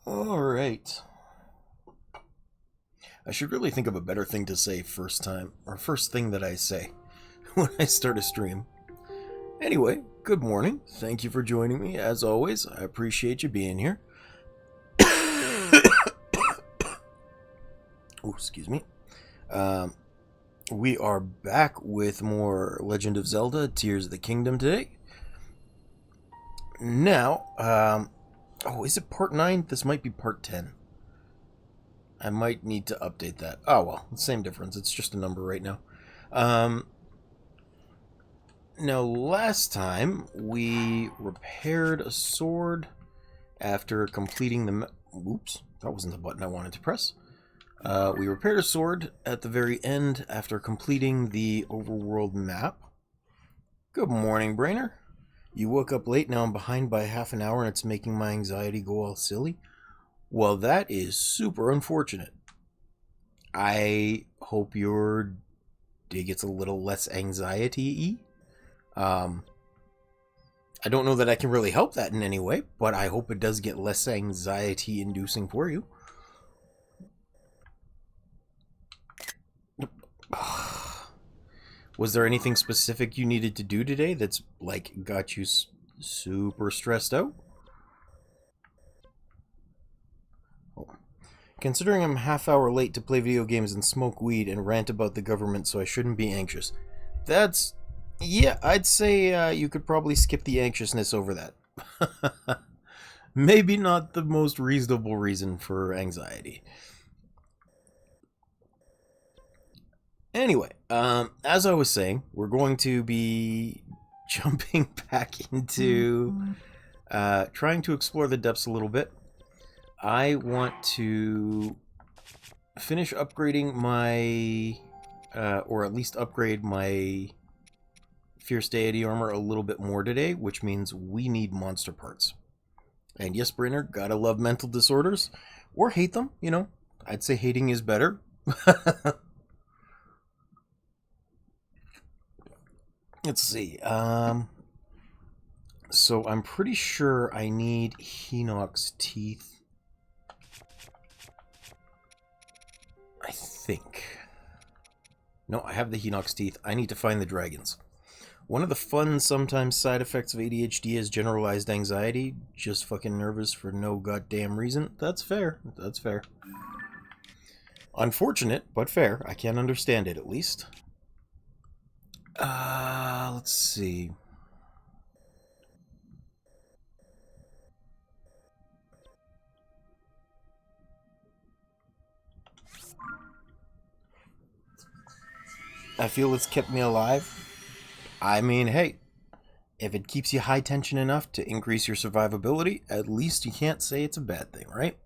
Alright. I should really think of a better thing to say first thing that I say when I start a stream. Anyway, good morning. Thank you for joining me, as always. I appreciate you being here. Oh, excuse me. We are back with more Legend of Zelda, Tears of the Kingdom today. Now, oh, is it part 9? This might be part 10. I might need to update that. Oh, well, same difference. It's just a number right now. Now, last time, we repaired a sword after completing the... Oops, that wasn't the button I wanted to press. We repaired a sword at the very end after completing the overworld map. Good morning, Brainer. You woke up late, now I'm behind by half an hour and it's making my anxiety go all silly. Well, that is super unfortunate. I hope your day gets a little less anxiety-y. I don't know that I can really help that in any way, but I hope it does get less anxiety-inducing for you. Was there anything specific you needed to do today that's, like, got you super stressed out? Considering I'm half hour late to play video games and smoke weed and rant about the government, so I shouldn't be anxious. That's... yeah, I'd say you could probably skip the anxiousness over that. Maybe not the most reasonable reason for anxiety. Anyway, as I was saying, we're going to be jumping back into trying to explore the depths a little bit. I want to finish upgrading my, or at least upgrade my Fierce Deity armor a little bit more today, which means we need monster parts. And yes, Brainer, gotta love mental disorders, or hate them, you know. I'd say hating is better. Let's see, so I'm pretty sure I need Hinox's teeth. I think. No, I have the Hinox's teeth. I need to find the dragons. One of the fun, sometimes side effects of ADHD is generalized anxiety. Just fucking nervous for no goddamn reason. That's fair. That's fair. Unfortunate, but fair. I can understand it, at least. Let's see. I feel it's kept me alive. I mean, hey, if it keeps you high tension enough to increase your survivability, at least you can't say it's a bad thing, right?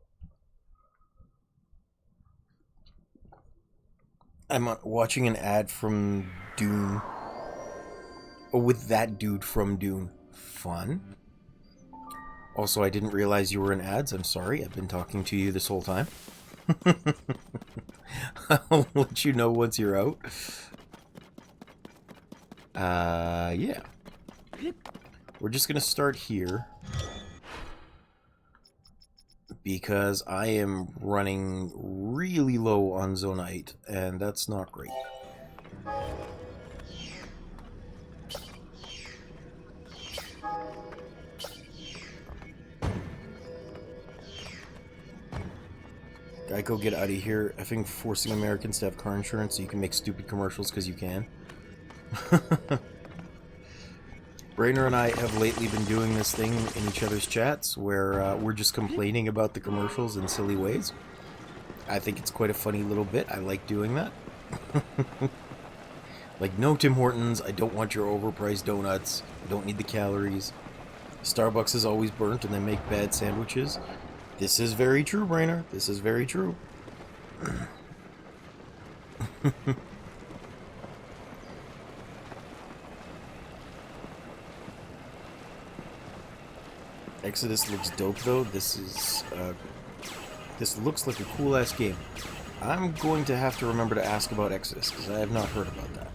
I'm watching an ad from Dune. Oh, with that dude from Dune. Fun. Also, I didn't realize you were in ads. I'm sorry. I've been talking to you this whole time. I'll let you know once you're out. Yeah. We're just gonna start here. Because I am running really low on Zonite, and that's not great. Geico, get out of here. Effing forcing Americans to have car insurance so you can make stupid commercials because you can. Brainer and I have lately been doing this thing in each other's chats where we're just complaining about the commercials in silly ways. I think it's quite a funny little bit. I like doing that. Like, no Tim Hortons, I don't want your overpriced donuts, I don't need the calories. Starbucks is always burnt and they make bad sandwiches. This is very true, Brainer. This is very true. Exodus looks dope, though. This looks like a cool-ass game. I'm going to have to remember to ask about Exodus, because I have not heard about that.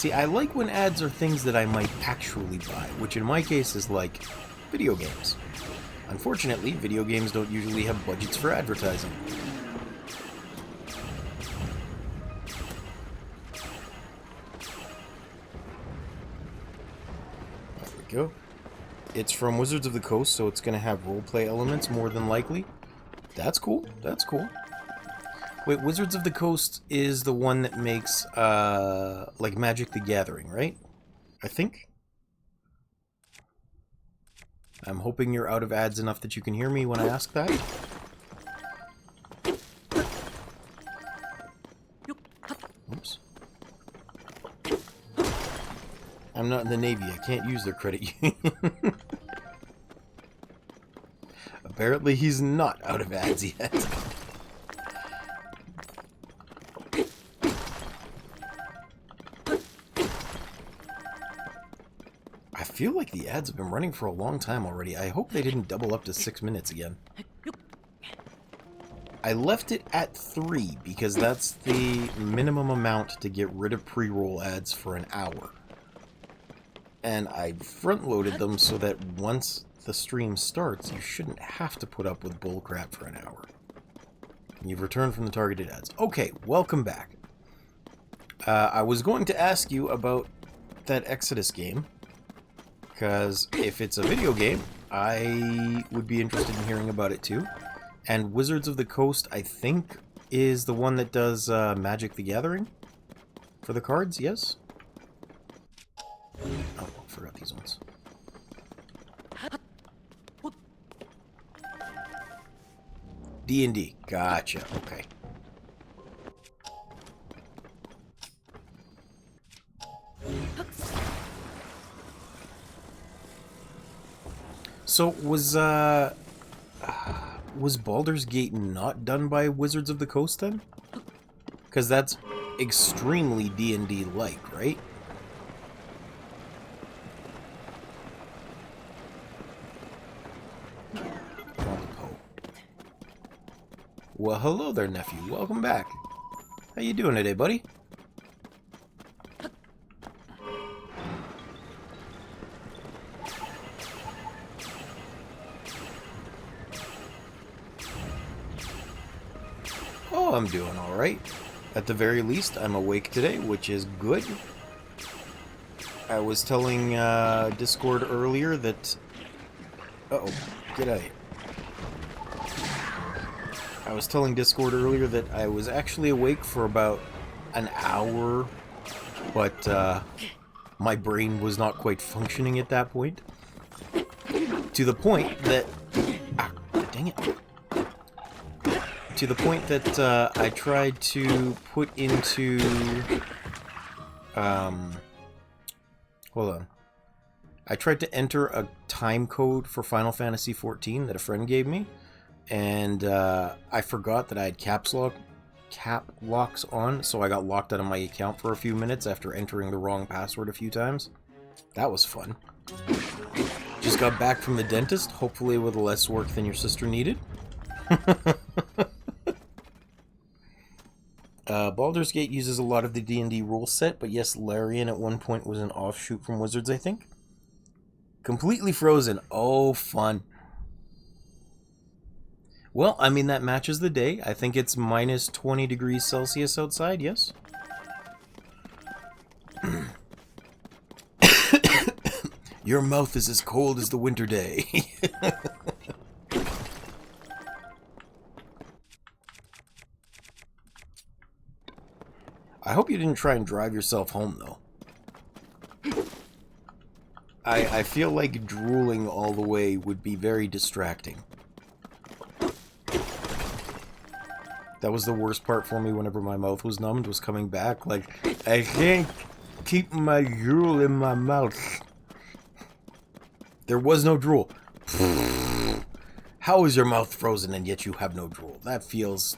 See, I like when ads are things that I might actually buy, which in my case is like video games. Unfortunately, video games don't usually have budgets for advertising. There we go. It's from Wizards of the Coast, so it's going to have roleplay elements more than likely. That's cool. That's cool. Wait, Wizards of the Coast is the one that makes, like Magic the Gathering, right? I think? I'm hoping you're out of ads enough that you can hear me when I ask that. Oops. I'm not in the Navy. I can't use their credit union. Apparently he's not out of ads yet. I feel like the ads have been running for a long time already. I hope they didn't double up to 6 minutes again. I left it at 3 because that's the minimum amount to get rid of pre-roll ads for an hour. And I front-loaded them so that once the stream starts, you shouldn't have to put up with bullcrap for an hour. You've returned from the targeted ads. Okay, welcome back. I was going to ask you about that Exodus game, because if it's a video game, I would be interested in hearing about it too. And Wizards of the Coast, I think, is the one that does Magic the Gathering for the cards, yes? Oh, I forgot these ones. D&D. Gotcha. Okay. So was Baldur's Gate not done by Wizards of the Coast then? Because that's extremely D&D like, right? Well, hello there, nephew. Welcome back. How you doing today, buddy? Oh, I'm doing all right. At the very least, I'm awake today, which is good. I was telling Discord earlier that... Uh-oh, get out of here. I was telling Discord earlier that I was actually awake for about an hour, but my brain was not quite functioning at that point. To the point that... Ah, dang it. To the point that I tried to put into... hold on. I tried to enter a time code for Final Fantasy XIV that a friend gave me, and I forgot that I had cap locks on, so I got locked out of my account for a few minutes after entering the wrong password a few times. That was fun. Just got back from the dentist, hopefully with less work than your sister needed. Baldur's Gate uses a lot of the D&D rule set, but yes, Larian at one point was an offshoot from Wizards, I think. Completely frozen. Oh, fun. Well, I mean, that matches the day. I think it's minus 20 degrees Celsius outside, yes? Your mouth is as cold as the winter day. I hope you didn't try and drive yourself home, though. I feel like drooling all the way would be very distracting. That was the worst part for me whenever my mouth was numbed, was coming back. Like, I can't keep my drool in my mouth. There was no drool. How is your mouth frozen and yet you have no drool? That feels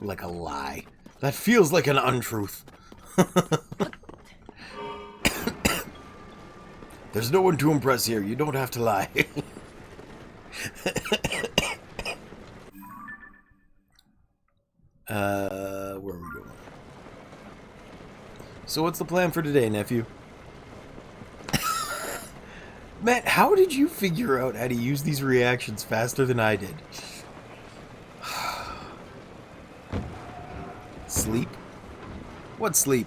like a lie. That feels like an untruth. There's no one to impress here. You don't have to lie. Where are we going? So what's the plan for today, nephew? Matt, how did you figure out how to use these reactions faster than I did? Sleep? What sleep?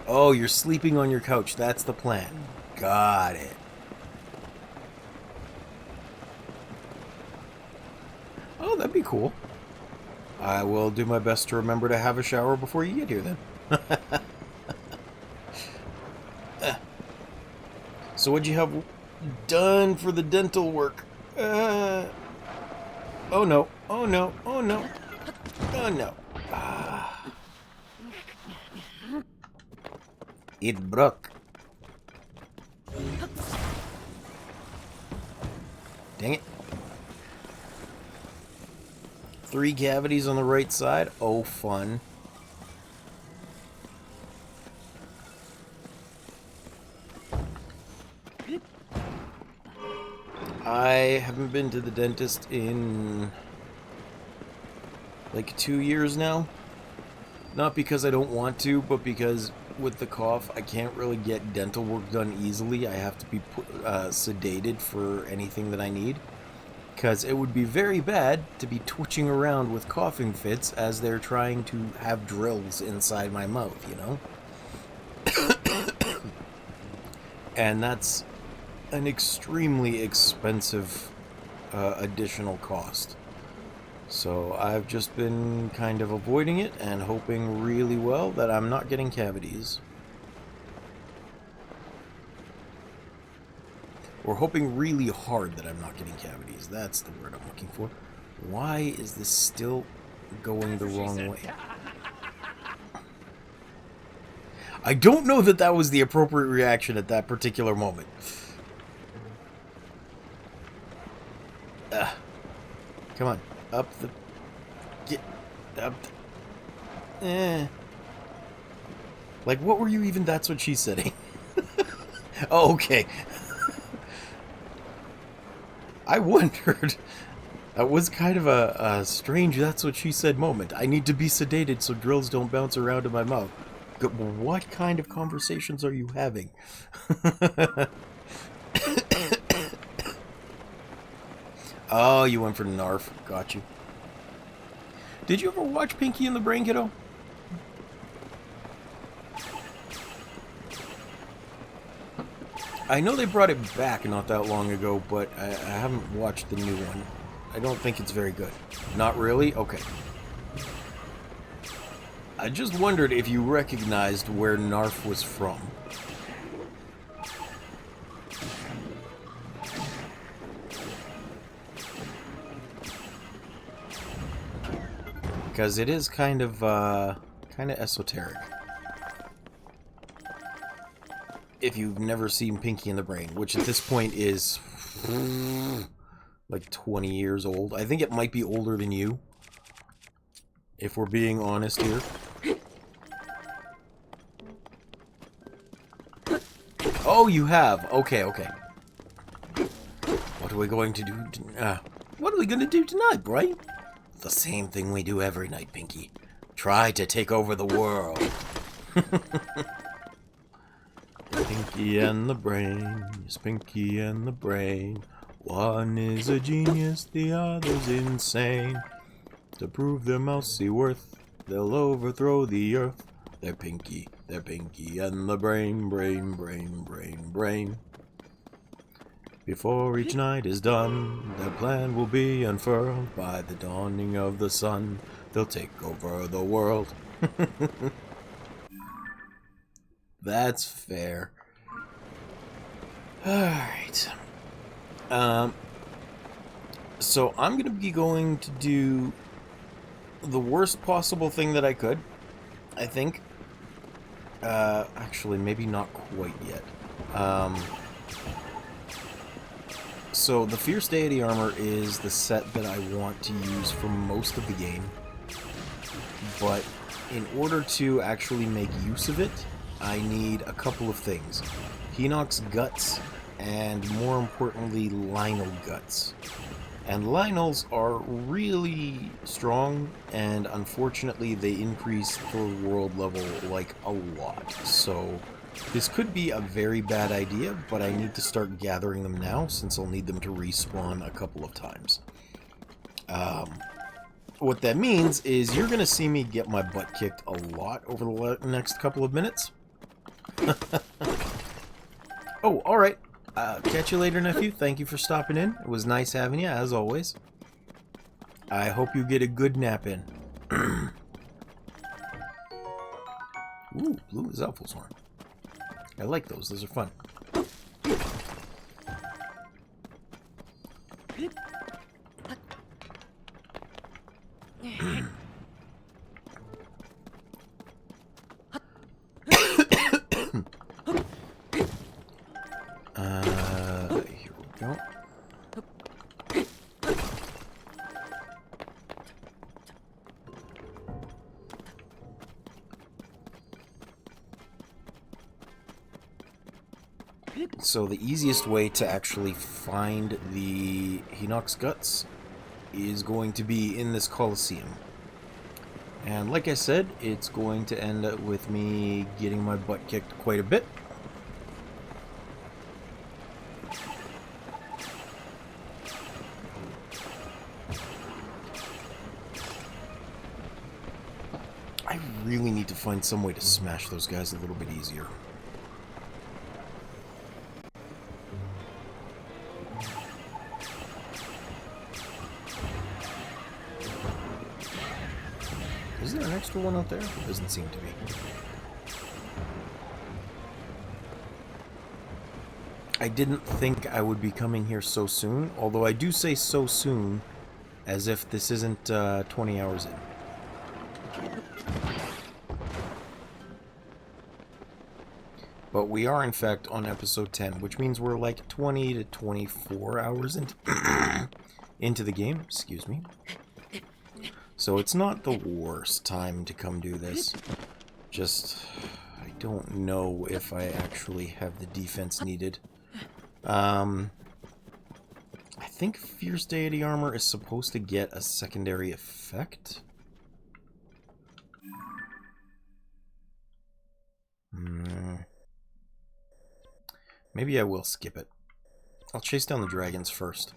Oh, you're sleeping on your couch. That's the plan. Got it. Oh, that'd be cool. I will do my best to remember to have a shower before you get here, then. So what'd you have done for the dental work? Oh no. Oh no. Oh no. Oh no. It broke. Dang it. 3 cavities on the right side. Oh, fun. I haven't been to the dentist in like 2 years now. Not because I don't want to, but because with the cough, I can't really get dental work done easily. I have to be sedated for anything that I need. Because it would be very bad to be twitching around with coughing fits as they're trying to have drills inside my mouth, you know? And that's an extremely expensive additional cost. So I've just been kind of avoiding it and hoping really well that I'm not getting cavities. Or hoping really hard that I'm not getting cavities. That's the word I'm looking for. Why is this still going the wrong way? I don't know that that was the appropriate reaction at that particular moment. Come on. Up the... Get... Up the... Like, what were you even... That's what she's saying. Oh, okay. I wondered. That was kind of a strange that's what she said moment. I need to be sedated so drills don't bounce around in my mouth. What kind of conversations are you having? Oh, you went for Narf. Got you. Did you ever watch Pinky and the Brain, kiddo? I know they brought it back not that long ago, but I haven't watched the new one. I don't think it's very good. Not really? Okay. I just wondered if you recognized where Narf was from. Because it is kind of esoteric. If you've never seen Pinky and the Brain, which at this point is like 20 years old. I think it might be older than you, if we're being honest here. Oh, you have. Okay, okay. What are we going to do? What are we going to do tonight, Brian? The same thing we do every night, Pinky. Try to take over the world. Pinky and the Brain, yes, Pinky and the Brain. One is a genius, the other's insane. To prove their mousy worth, they'll overthrow the earth. They're Pinky and the Brain, brain, brain, brain, brain. Before each night is done, their plan will be unfurled. By the dawning of the sun, they'll take over the world. That's fair. Alright. So I'm going to be going to do the worst possible thing that I could, I think. Actually, maybe not quite yet. So the Fierce Deity Armor is the set that I want to use for most of the game. But in order to actually make use of it, I need a couple of things. Hinox's Guts and more importantly, Lyonel guts. And Lyonels are really strong, and unfortunately they increase third world level like a lot. So this could be a very bad idea, but I need to start gathering them now since I'll need them to respawn a couple of times. What that means is you're going to see me get my butt kicked a lot over the next couple of minutes. Oh, alright. Catch you later, nephew. Thank you for stopping in. It was nice having you, as always. I hope you get a good nap in. Ooh, blue is Elf's horn. I like those. Those are fun. Here we go. So the easiest way to actually find the Hinox guts is going to be in this colliseum. And like I said, it's going to end up with me getting my butt kicked quite a bit. I really need to find some way to smash those guys a little bit easier. Is there an extra one out there? Doesn't seem to be. I didn't think I would be coming here so soon, although I do say so soon as if this isn't 20 hours in. But we are, in fact, on episode 10, which means we're like 20 to 24 hours into the game. Excuse me. So it's not the worst time to come do this. Just, I don't know if I actually have the defense needed. I think Fierce Deity Armor is supposed to get a secondary effect. Maybe I will skip it. I'll chase down the dragons first.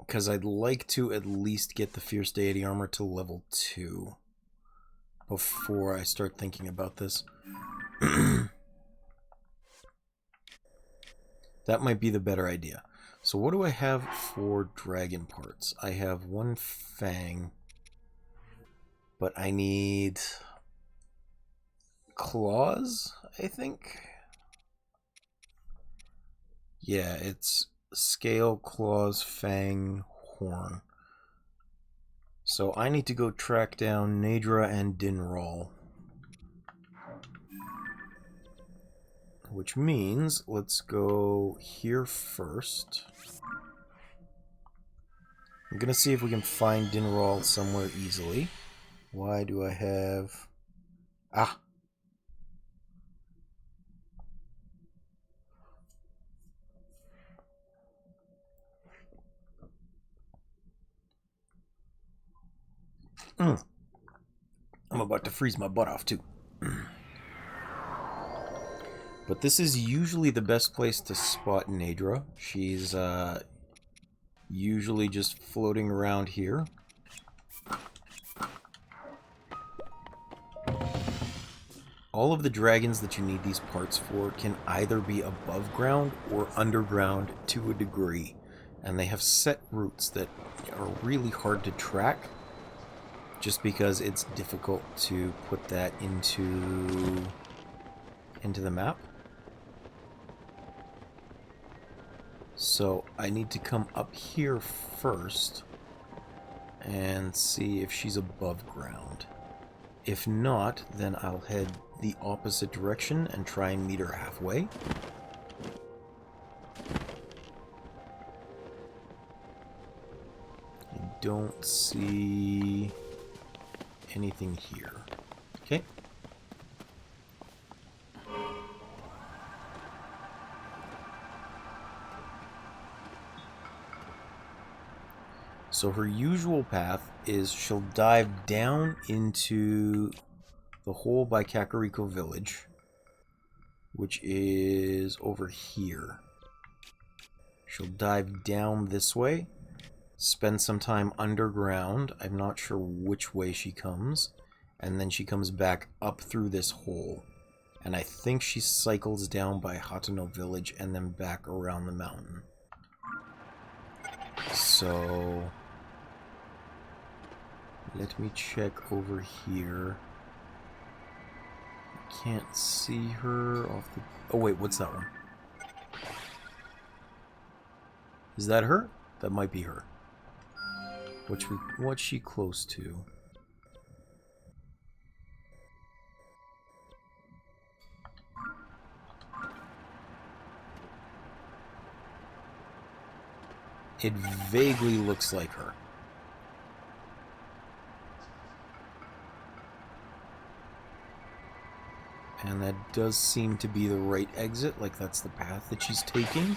Because I'd like to at least get the Fierce Deity Armor to level 2 before I start thinking about this. That might be the better idea. So what do I have for dragon parts? I have one fang, but I need claws, I think? Yeah, it's scale, claws, fang, horn. So I need to go track down Nadra and Dinral. Which means, let's go here first. I'm gonna see if we can find Dinral somewhere easily. Why do I have... Ah! I'm about to freeze my butt off, too. But this is usually the best place to spot Nadra. She's usually just floating around here. All of the dragons that you need these parts for can either be above ground or underground to a degree. And they have set routes that are really hard to track, just because it's difficult to put that into the map. So I need to come up here first and see if she's above ground. If not, then I'll head the opposite direction and try and meet her halfway. I don't see anything here. Okay. So her usual path is she'll dive down into the hole by Kakariko Village, which is over here. She'll dive down this way, spend some time underground. I'm not sure which way she comes. And then she comes back up through this hole. And I think she cycles down by Hatano Village and then back around the mountain. So let me check over here. I can't see her off the... Oh wait, what's that one? Is that her? That might be her. What's she close to? It vaguely looks like her. And that does seem to be the right exit, like that's the path that she's taking.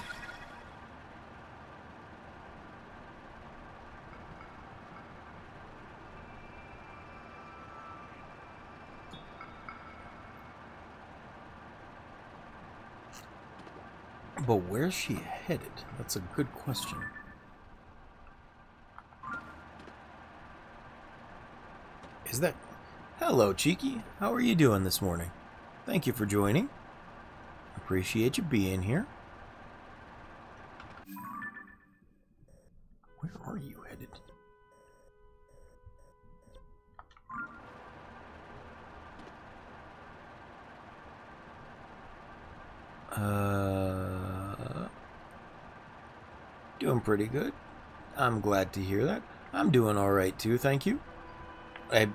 But where's she headed? That's a good question. Is that... Hello, Cheeky. How are you doing this morning? Thank you for joining. Appreciate you being here. Where are you headed? Doing pretty good. I'm glad to hear that. I'm doing alright too, thank you. I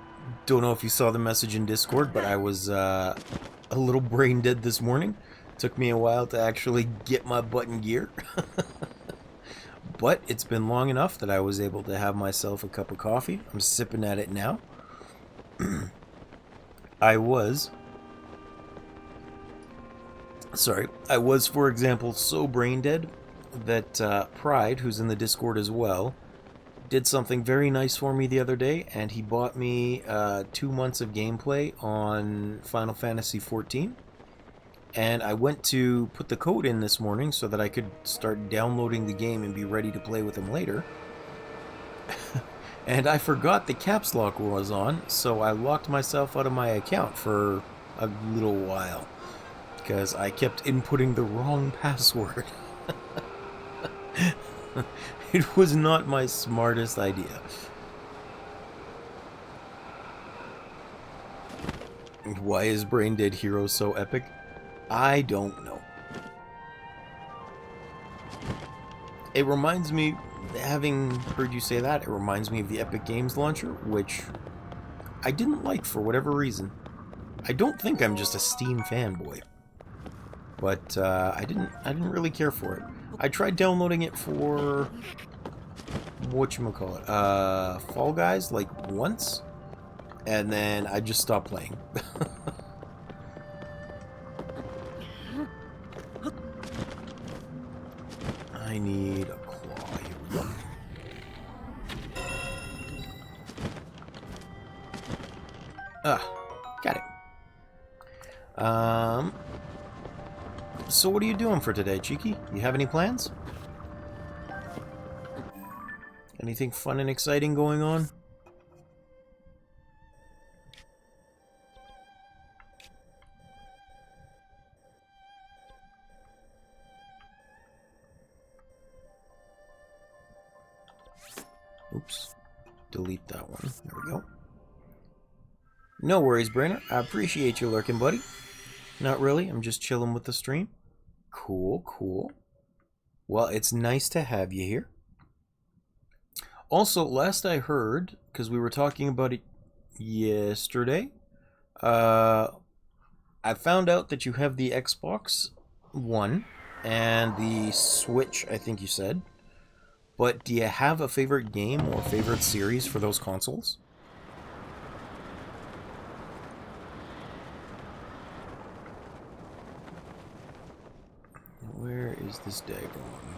don't know if you saw the message in Discord, but I was a little brain dead this morning. Took me a while to actually get my butt in gear. But it's been long enough that I was able to have myself a cup of coffee. I'm sipping at it now. I was, for example, so brain dead that Pride, who's in the Discord as well, did something very nice for me the other day, and he bought me 2 months of gameplay on Final Fantasy XIV. And I went to put the code in this morning so that I could start downloading the game and be ready to play with him later. And I forgot the caps lock was on, so I locked myself out of my account for a little while because I kept inputting the wrong password. It was not my smartest idea. Why is Brain Dead Hero so epic? I don't know. It reminds me, having heard you say that, it reminds me of the Epic Games launcher, which I didn't like for whatever reason. I don't think I'm just a Steam fanboy, but I didn't really care for it. I tried downloading it for whatchamacallit, Fall Guys, like once, and then I just stopped playing. I need a claw. Here we go. Got it. So what are you doing for today, Cheeky? You have any plans? Anything fun and exciting going on? Oops. Delete that one. There we go. No worries, Brainer. I appreciate you lurking, buddy. Not really. I'm just chilling with the stream. Cool, cool. Well, it's nice to have you here. Also, last I heard, because we were talking about it yesterday, I found out that you have the Xbox One and the Switch, I think you said. But do you have a favorite game or favorite series for those consoles? Where is this daggone?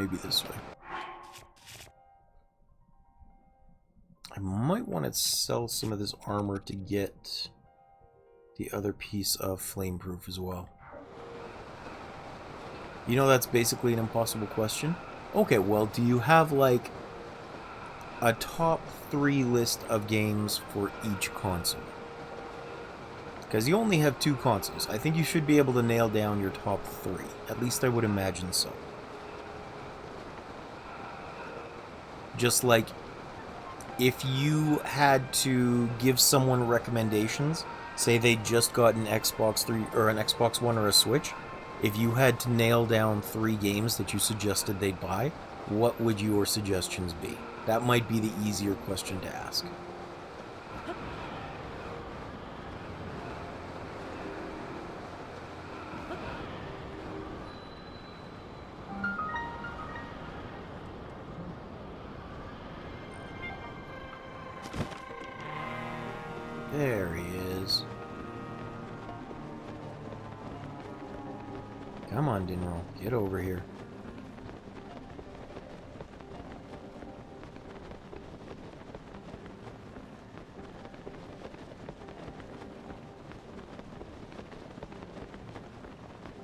maybe this way. I might want to sell some of this armor to get the other piece of flameproof as well. You know, that's basically an impossible question. Okay, well, do you have, like, a top 3 list of games for each console? Because you only have 2 consoles. I think you should be able to nail down your top 3. At least I would imagine so. Just like, if you had to give someone recommendations, say they just got an Xbox 3 or an Xbox One or a Switch, if you had to nail down 3 games that you suggested they'd buy, what would your suggestions be? That might be the easier question to ask. There he is. Come on, Dinro. Get over here.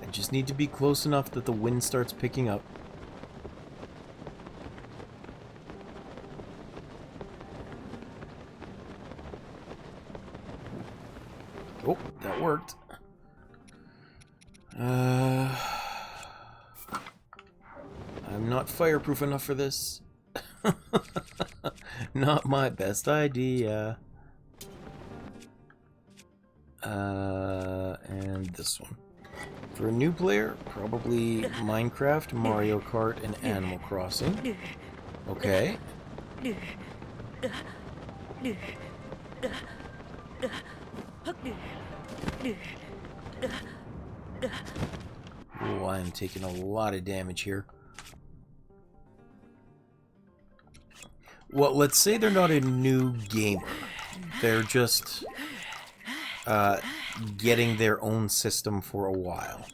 I just need to be close enough that the wind starts picking up. Oh, that worked. I'm not fireproof enough for this. Not my best idea. And this one. For a new player, probably Minecraft, Mario Kart, and Animal Crossing. Okay. Oh, I'm taking a lot of damage here. Well, let's say they're not a new gamer. They're just getting their own system for a while.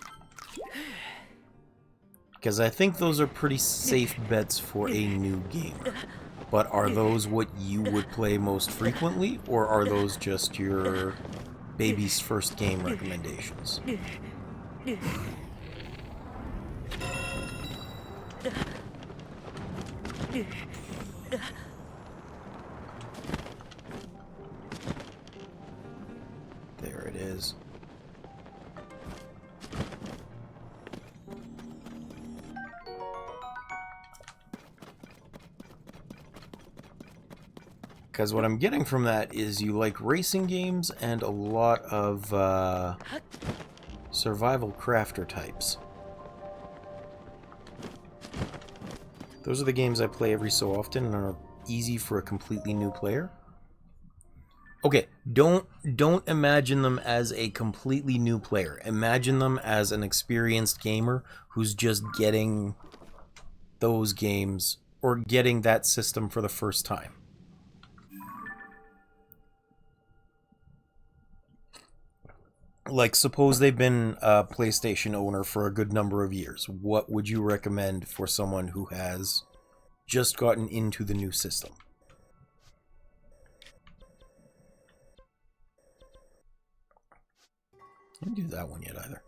Because I think those are pretty safe bets for a new gamer. But are those what you would play most frequently, or are those just your baby's first game recommendations? There it is. Because what I'm getting from that is you like racing games and a lot of survival crafter types. Those are the games I play every so often and are easy for a completely new player. Okay, don't imagine them as a completely new player. Imagine them as an experienced gamer who's just getting those games or getting that system for the first time. Like, suppose they've been a PlayStation owner for a good number of years. What would you recommend for someone who has just gotten into the new system? I didn't do that one yet either.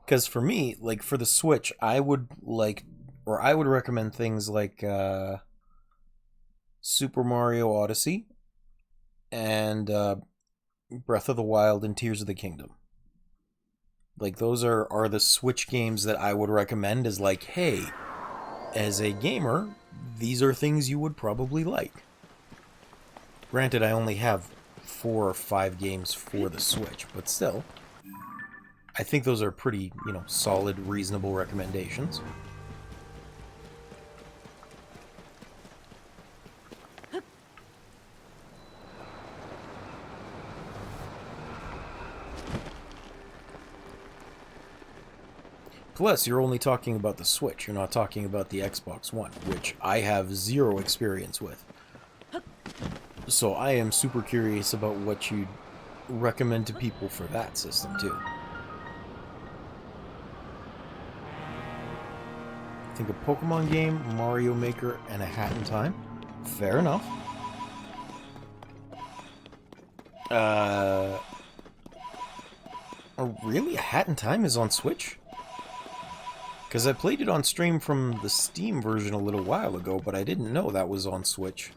Because for me, like, for the Switch, I would recommend things like Super Mario Odyssey and Breath of the Wild and Tears of the Kingdom. Like, those are the Switch games that I would recommend as, like, hey, as a gamer, these are things you would probably like. Granted, I only have 4 or 5 games for the Switch, but still, I think those are pretty, solid, reasonable recommendations. Plus, you're only talking about the Switch. You're not talking about the Xbox One, which I have 0 experience with. So I am super curious about what you'd recommend to people for that system, too. I think a Pokemon game, Mario Maker, and a Hat in Time. Fair enough. Oh, really? A Hat in Time is on Switch? Because I played it on stream from the Steam version a little while ago, but I didn't know that was on Switch.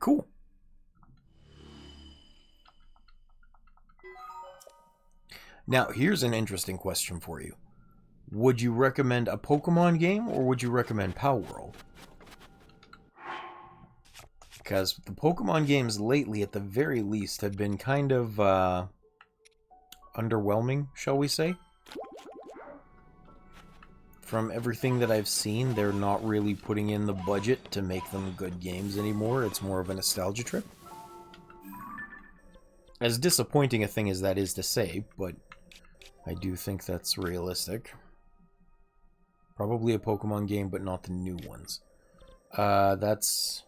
Cool. Now, here's an interesting question for you. Would you recommend a Pokemon game, or would you recommend Palworld? Because the Pokemon games lately, at the very least, have been kind of, underwhelming, shall we say? From everything that I've seen, they're not really putting in the budget to make them good games anymore. It's more of a nostalgia trip. As disappointing a thing as that is to say, but I do think that's realistic. Probably a Pokemon game, but not the new ones. That's...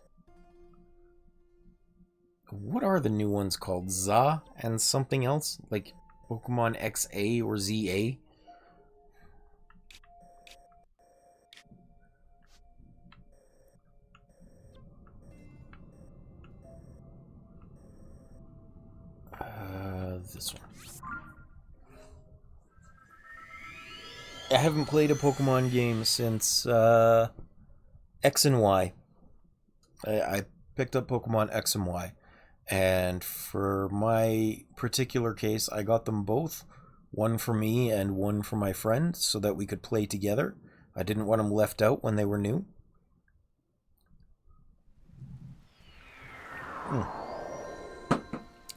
What are the new ones called? ZA and something else? Like Pokemon XA or ZA? This one. I haven't played a Pokemon game since X and Y. I picked up Pokemon X and Y. And for my particular case, I got them both. One for me and one for my friend, so that we could play together. I didn't want them left out when they were new.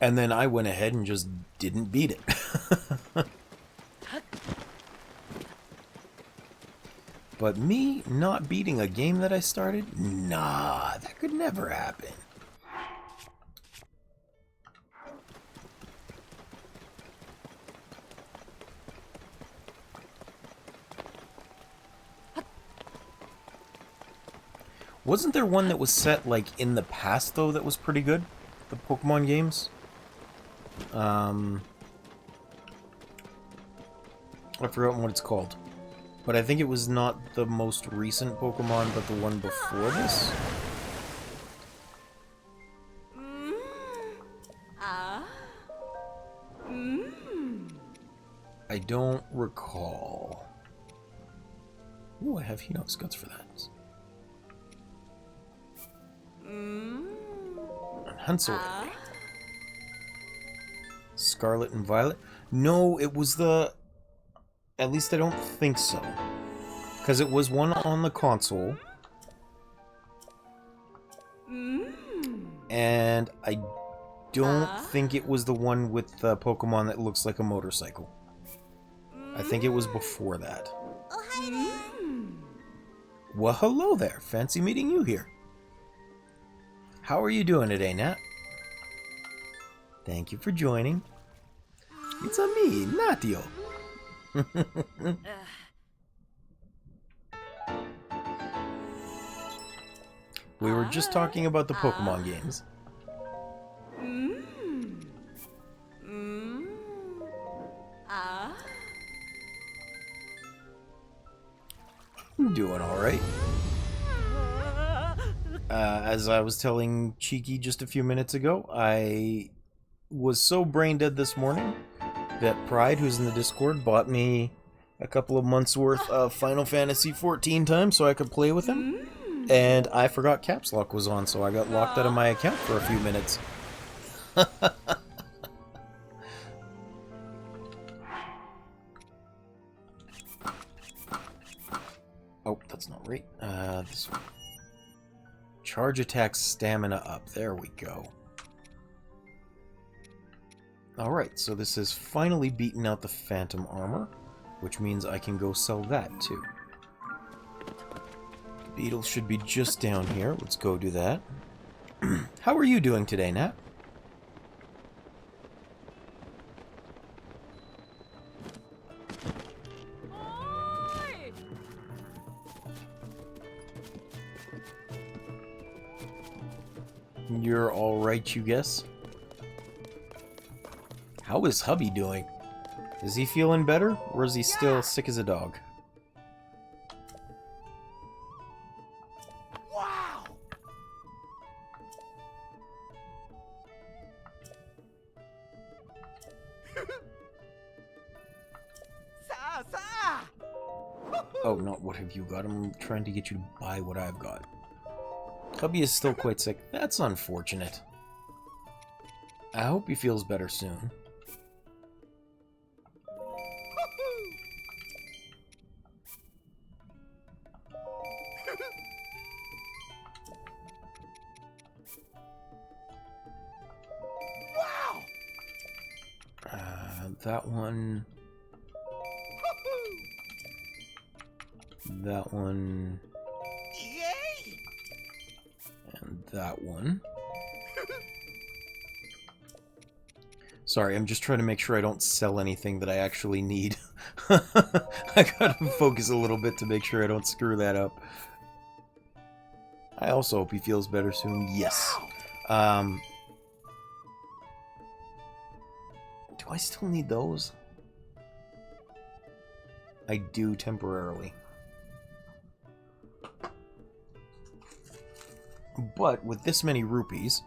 And then I went ahead and just didn't beat it. But me not beating a game that I started? Nah, that could never happen. Wasn't there one that was set, like, in the past, though, that was pretty good? The Pokemon games? I've forgotten what it's called. But I think it was not the most recent Pokemon, but the one before this? I don't recall. Ooh, I have Hinox Guts for that. Hansel. Scarlet and Violet? No, it was the... At least I don't think so. Because it was one on the console. And I don't think it was the one with the Pokemon that looks like a motorcycle. I think it was before that. Well, hello there. Fancy meeting you here. How are you doing today, Nat? Thank you for joining. It's a me, Natio. We were just talking about the Pokemon games. I'm doing alright. As I was telling Cheeky just a few minutes ago, I was so brain dead this morning that Pride, who's in the Discord, bought me a couple of months worth of Final Fantasy 14 time so I could play with him. And I forgot Caps Lock was on, so I got locked out of my account for a few minutes. Oh, that's not right. This one. Charge attack stamina up. There we go. Alright, so this has finally beaten out the Phantom Armor, which means I can go sell that too. Beetle should be just down here. Let's go do that. How are you doing today, Nat? you're alright, you guess? How is hubby doing? Is he feeling better, or is he still sick as a dog? Wow! Oh, not what have you got? I'm trying to get you to buy what I've got. Hubby is still quite sick. That's unfortunate. I hope he feels better soon. Wow! That one... That one... Yay! And that one. Sorry, I'm just trying to make sure I don't sell anything that I actually need. I gotta focus a little bit to make sure I don't screw that up. I also hope he feels better soon. Yes. Do I still need those? I do temporarily. But with this many rupees,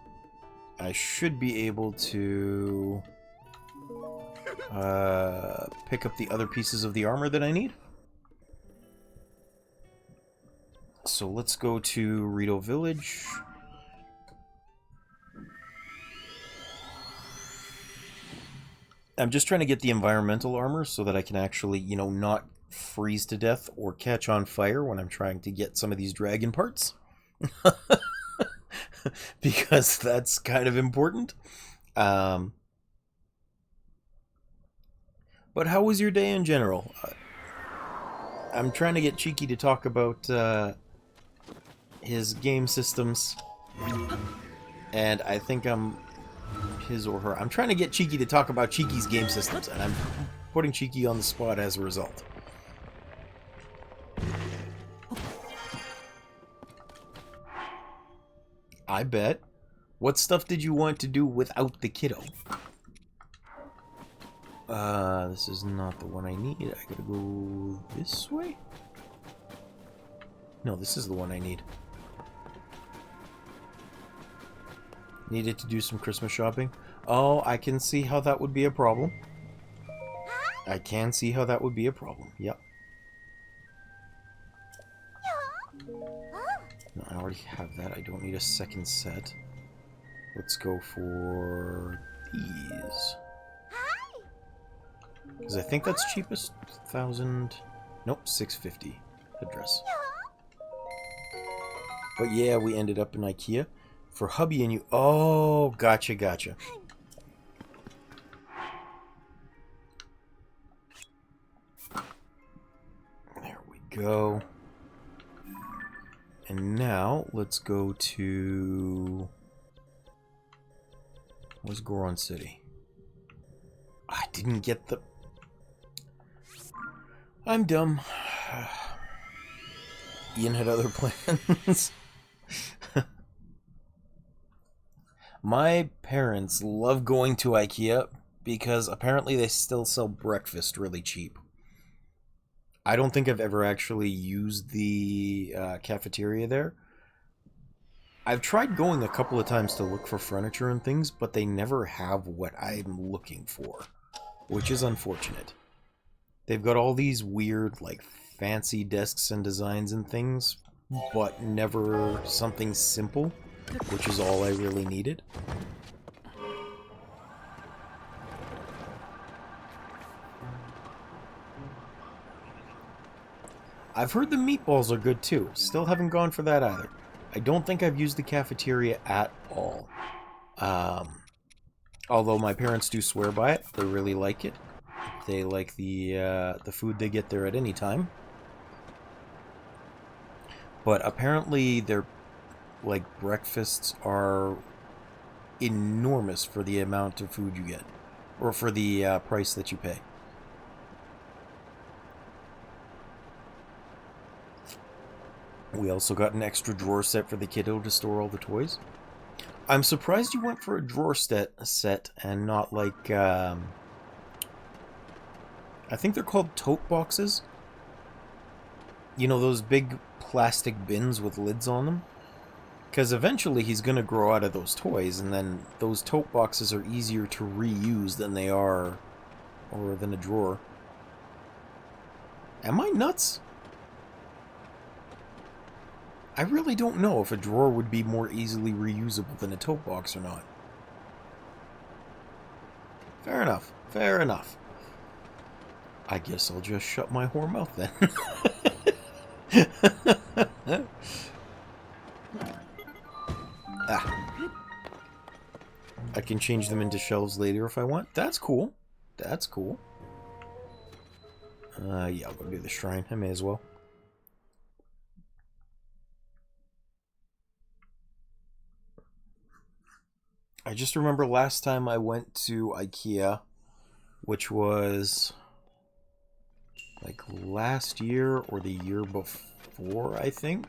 I should be able to pick up the other pieces of the armor that I need. So let's go to Rito Village. I'm just trying to get the environmental armor so that I can actually, you know, not freeze to death or catch on fire when I'm trying to get some of these dragon parts. Because that's kind of important. But how was your day in general? I'm trying to get Cheeky to talk about his game systems. And I think I'm his or her. I'm trying to get Cheeky to talk about Cheeky's game systems, and I'm putting Cheeky on the spot as a result. I bet. What stuff did you want to do without the kiddo? This is not the one I need. I gotta go this way? No, this is the one I need. Needed to do some Christmas shopping. Oh, I can see how that would be a problem. I can see how that would be a problem. Yep. No, I already have that. I don't need a second set. Let's go for these. Because I think that's cheapest. 1,000... Nope, 650. Headdress. But yeah, we ended up in IKEA. For hubby and you... Oh, gotcha, gotcha. There we go. And now, let's go to... Where's Goron City? I didn't get the... I'm dumb. Ian had other plans. My parents love going to IKEA because apparently they still sell breakfast really cheap. I don't think I've ever actually used the cafeteria there. I've tried going a couple of times to look for furniture and things, but they never have what I'm looking for, which is unfortunate. They've got all these weird, like, fancy desks and designs and things, but never something simple, which is all I really needed. I've heard the meatballs are good too. Still haven't gone for that either. I don't think I've used the cafeteria at all. Although my parents do swear by it. They really like it. They like the food they get there at any time. But apparently their breakfasts are enormous for the amount of food you get. Or for the price that you pay. We also got an extra drawer set for the kiddo to store all the toys. I'm surprised you went for a drawer set and not like, I think they're called tote boxes. You know, those big plastic bins with lids on them? Because eventually he's going to grow out of those toys, and then those tote boxes are easier to reuse than they are, or than a drawer. Am I nuts? I really don't know if a drawer would be more easily reusable than a tote box or not. Fair enough. Fair enough. I guess I'll just shut my whore mouth then. Ah. I can change them into shelves later if I want. That's cool. That's cool. Yeah, I'll go do the shrine. I may as well. I just remember last time I went to IKEA, which was like last year or the year before, I think.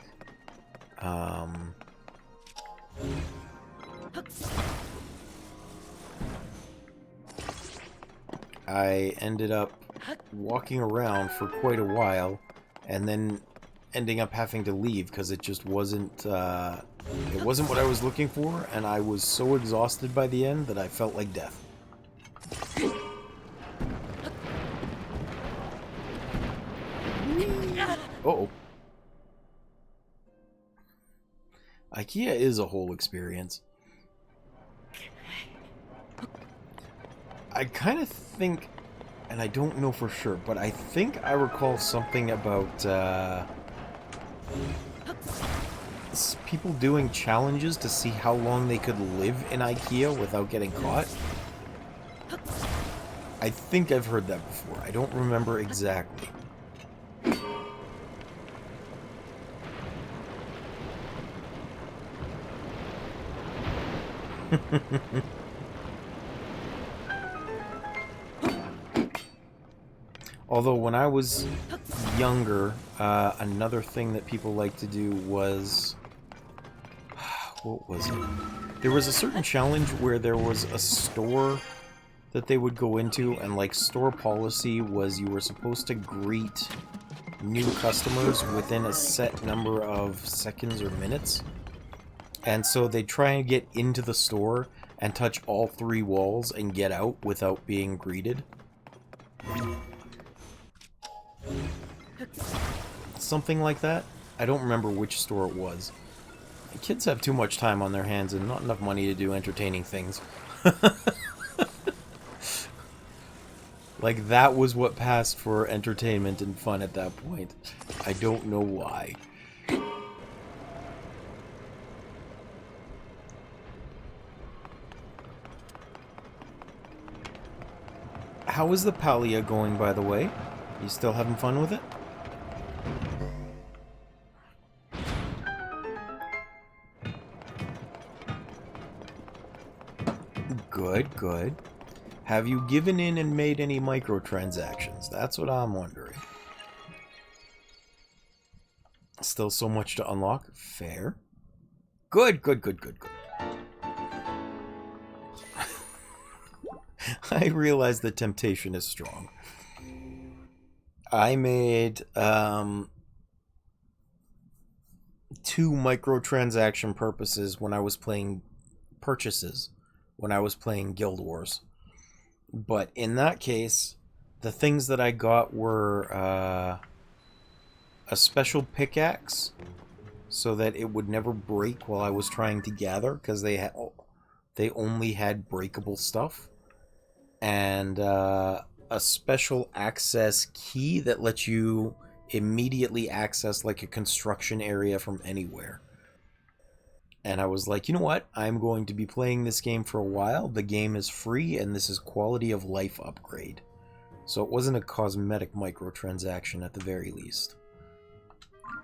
I ended up walking around for quite a while and then ending up having to leave because it just wasn't it wasn't what I was looking for, and I was so exhausted by the end that I felt like death. Uh-oh. IKEA is a whole experience. I kind of think, and I don't know for sure, but I think I recall something about people doing challenges to see how long they could live in IKEA without getting caught. I think I've heard that before. I don't remember exactly. Although when I was younger, another thing that people liked to do was... What was it? There was a certain challenge where there was a store that they would go into, and like store policy was you were supposed to greet new customers within a set number of seconds or minutes. And so they'd try and get into the store and touch all 3 walls and get out without being greeted. Something like that. I don't remember which store it was. Kids have too much time on their hands and not enough money to do entertaining things. Like, that was what passed for entertainment and fun at that point. I don't know why. How is the Palia going, by the way? You still having fun with it? Good, good. Have you given in and made any microtransactions? That's what I'm wondering. Still so much to unlock? Fair. Good, good, good, good, good. I realize that temptation is strong. I made 2 microtransaction purposes when I was playing purchases, when I was playing Guild Wars. But in that case, the things that I got were a special pickaxe so that it would never break while I was trying to gather, because they only had breakable stuff, and a special access key that lets you immediately access like a construction area from anywhere. And I was like, you know what? I'm going to be playing this game for a while. The game is free, and this is quality of life upgrade. So it wasn't a cosmetic microtransaction at the very least.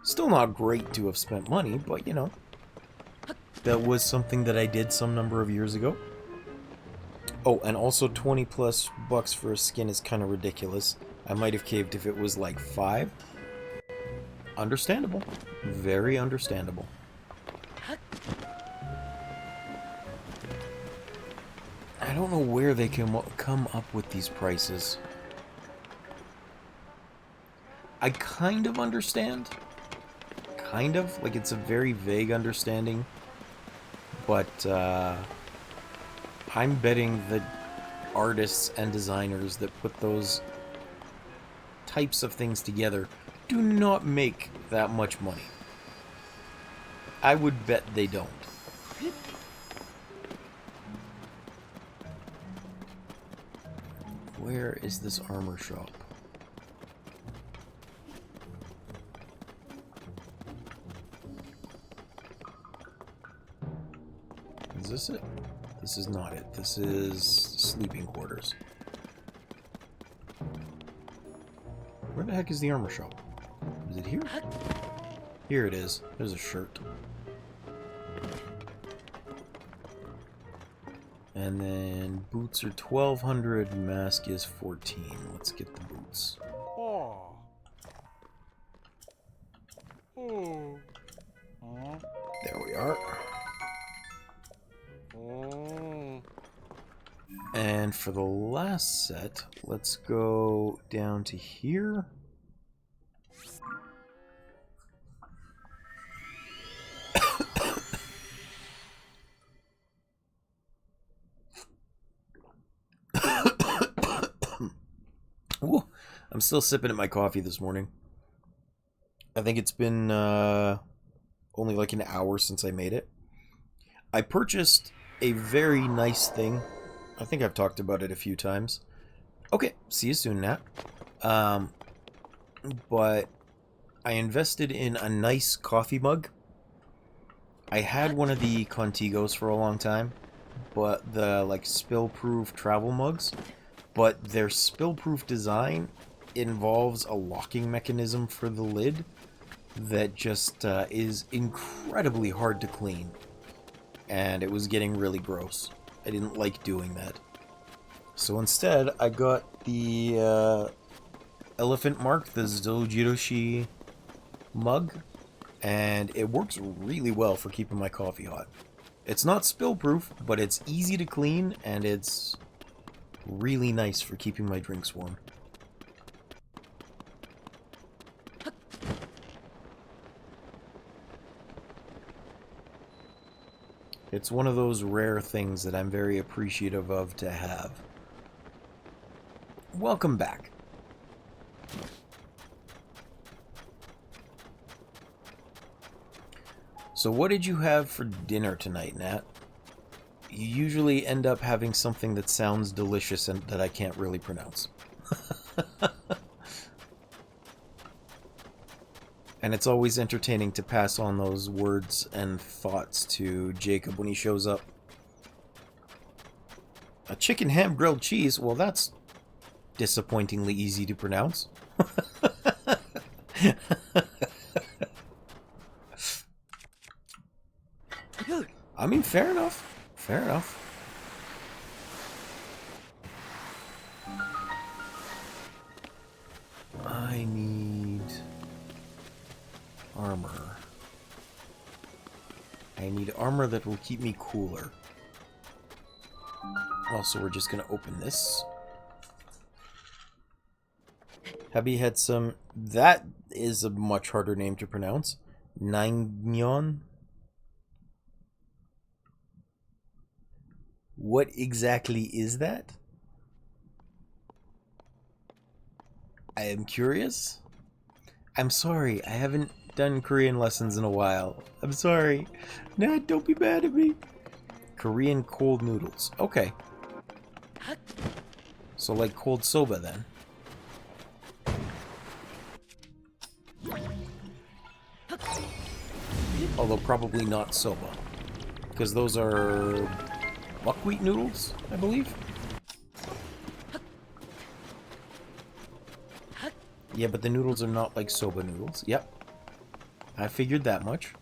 Still not great to have spent money, but you know, that was something that I did some number of years ago. Oh, and also 20 plus bucks for a skin is kind of ridiculous. I might have caved if it was like 5. Understandable. Very understandable. I don't know where they can come up with these prices. I kind of understand. Kind of. Like, it's a very vague understanding. But, I'm betting the artists and designers that put those types of things together do not make that much money. I would bet they don't. Where is this armor shop? Is this it? This is not it. This is sleeping quarters. Where the heck is the armor shop? Is it here? Here it is. There's a shirt. And then boots are 1,200, mask is 14. Let's get the boots. Oh. Oh. There we are. Oh. And for the last set, let's go down to here. Ooh, I'm still sipping at my coffee this morning. I think it's been only like an hour since I made it. I purchased a very nice thing. I think I've talked about it a few times. Okay, see you soon, Nat. But I invested in a nice coffee mug. I had one of the Contigos for a long time, but the like spill-proof travel mugs. But their spill-proof design involves a locking mechanism for the lid that just is incredibly hard to clean. And it was getting really gross. I didn't like doing that. So instead, I got the Elephant Mark, the Zojiroshi mug, and it works really well for keeping my coffee hot. It's not spill-proof, but it's easy to clean, and it's really nice for keeping my drinks warm. It's one of those rare things that I'm very appreciative of to have. Welcome back. So what did you have for dinner tonight, Nat? You usually end up having something that sounds delicious and that I can't really pronounce. And it's always entertaining to pass on those words and thoughts to Jacob when he shows up. A chicken ham grilled cheese? Well, that's disappointingly easy to pronounce. I mean, fair enough. Fair enough. I need armor. I need armor that will keep me cooler. Also, we're just gonna open this. Hubby had some... That is a much harder name to pronounce. Naengmyeon. What exactly is that? I am curious. I'm sorry, I haven't done Korean lessons in a while. I'm sorry. Nat, don't be mad at me. Korean cold noodles. Okay. So like cold soba then. Although probably not soba. Because those are buckwheat noodles, I believe. Yeah, but the noodles are not like soba noodles. Yep. I figured that much.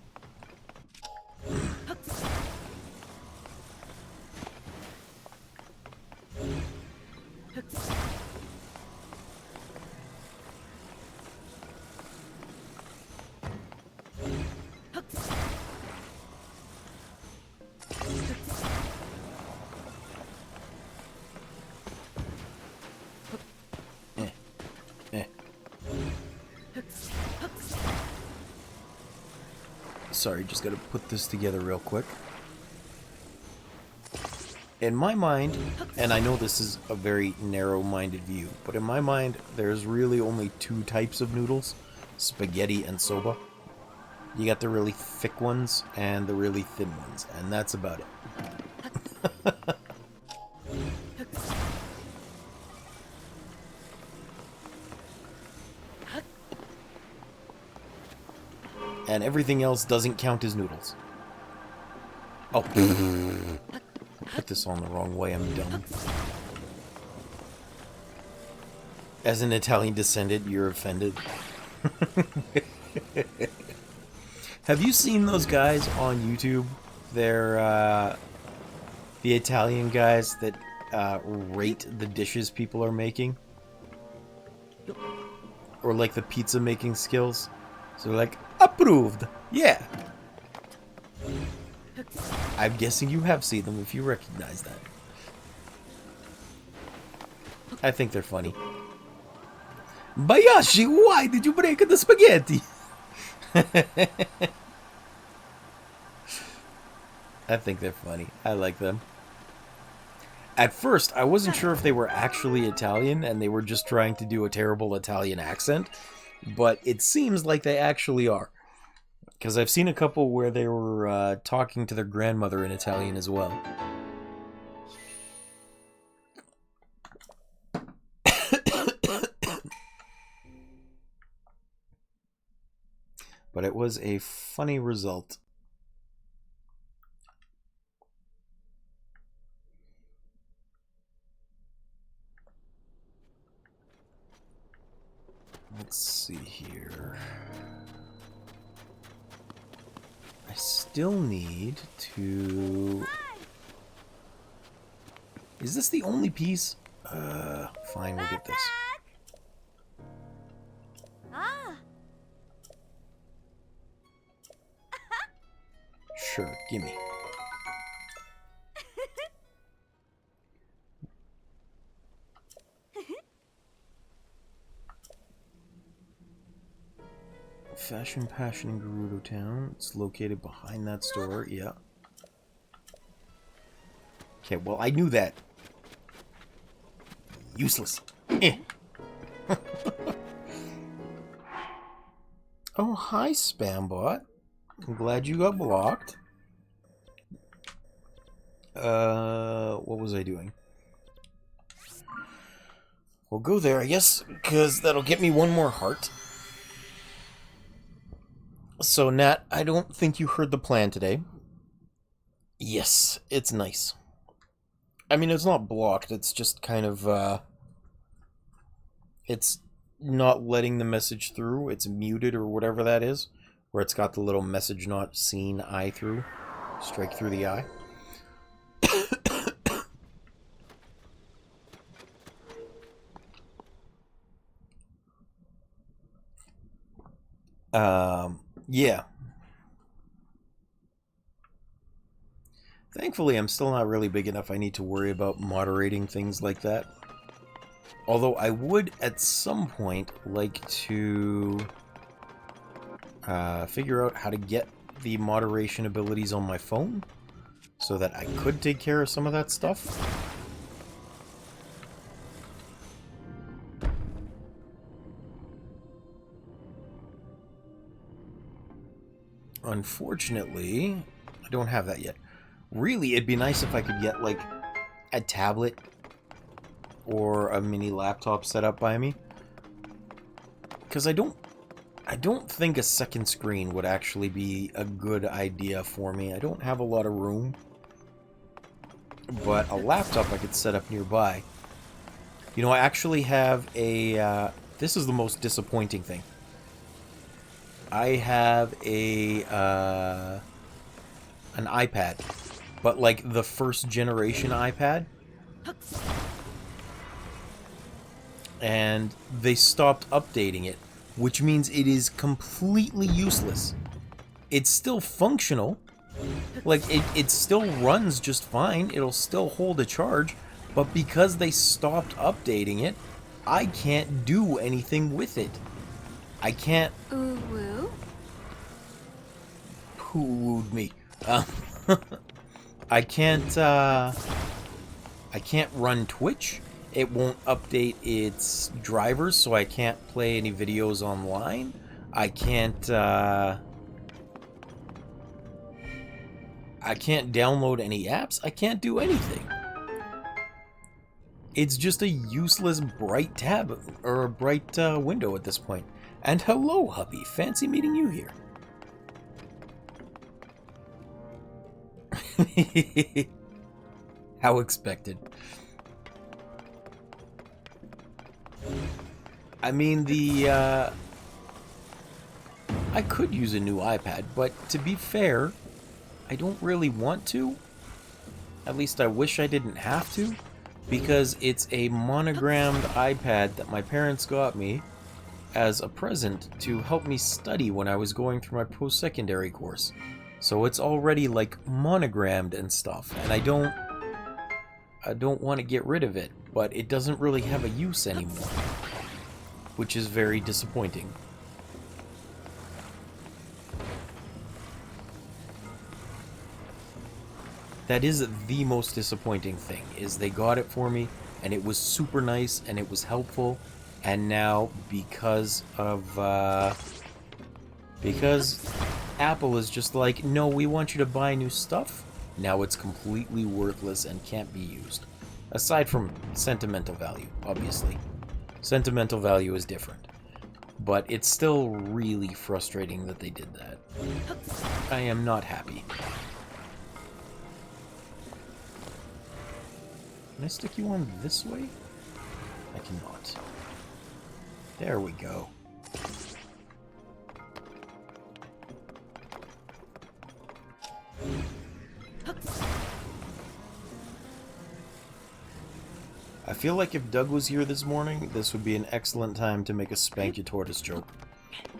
sorry, just gotta put this together real quick. In my mind, and I know this is a very narrow-minded view, but in my mind, there's really only two types of noodles, spaghetti and soba. You got the really thick ones and the really thin ones, and that's about it. And everything else doesn't count as noodles. Oh. Put this on the wrong way, I'm dumb. As an Italian descendant, you're offended. Have you seen those guys on YouTube? They're, the Italian guys that, rate the dishes people are making? Or like the pizza making skills? So they're like, approved! Yeah! I'm guessing you have seen them if you recognize that. I think they're funny. Bayashi, why did you break the spaghetti? I think they're funny. I like them. At first, I wasn't sure if they were actually Italian and they were just trying to do a terrible Italian accent, but it seems like they actually are. Because I've seen a couple where they were talking to their grandmother in Italian as well. But it was a funny result. Let's see here. I still need to... Is this the only piece? Fine, we'll get this. Sure, gimme. Fashion Passion in Gerudo Town. It's located behind that store. Yeah. Okay, well, I knew that. Useless. Eh. Oh, hi, Spambot. I'm glad you got blocked. What was I doing? We'll go there, I guess, because that'll get me one more heart. So, Nat, I don't think you heard the plan today. Yes, it's nice. I mean, it's not blocked, it's just kind of, it's not letting the message through, it's muted or whatever that is, where it's got the little message not seen eye through, strike through the eye. Yeah. Thankfully, I'm still not really big enough I need to worry about moderating things like that. Although I would, at some point, like to figure out how to get the moderation abilities on my phone, so that I could take care of some of that stuff. Unfortunately, I don't have that yet. Really, it'd be nice if I could get, like, a tablet or a mini laptop set up by me. Because I don't think a second screen would actually be a good idea for me. I don't have a lot of room. But a laptop I could set up nearby. You know, I actually have a... this is the most disappointing thing. I have a an iPad, but like the first generation iPad, and they stopped updating it, which means it is completely useless. It's still functional, like it still runs just fine, it'll still hold a charge, but because they stopped updating it, I can't do anything with it. I can't... Who wooed me? I can't run Twitch. It won't update its drivers, so I can't play any videos online. I can't download any apps. I can't do anything. It's just a useless bright tab, or a bright window at this point. And hello, hubby. Fancy meeting you here. How expected. I mean, I could use a new iPad, but to be fair, I don't really want to. At least I wish I didn't have to, because it's a monogrammed iPad that my parents got me as a present to help me study when I was going through my post-secondary course. So it's already like monogrammed and stuff, and I don't want to get rid of it, but it doesn't really have a use anymore, which is very disappointing. That is the most disappointing thing, is they got it for me, and it was super nice, and it was helpful, and now, because Apple is just like, no, we want you to buy new stuff, now it's completely worthless and can't be used. Aside from sentimental value, obviously. Sentimental value is different. But it's still really frustrating that they did that. I am not happy. Can I stick you on this way? I cannot. There we go. I feel like if Doug was here this morning, this would be an excellent time to make a spank your tortoise joke.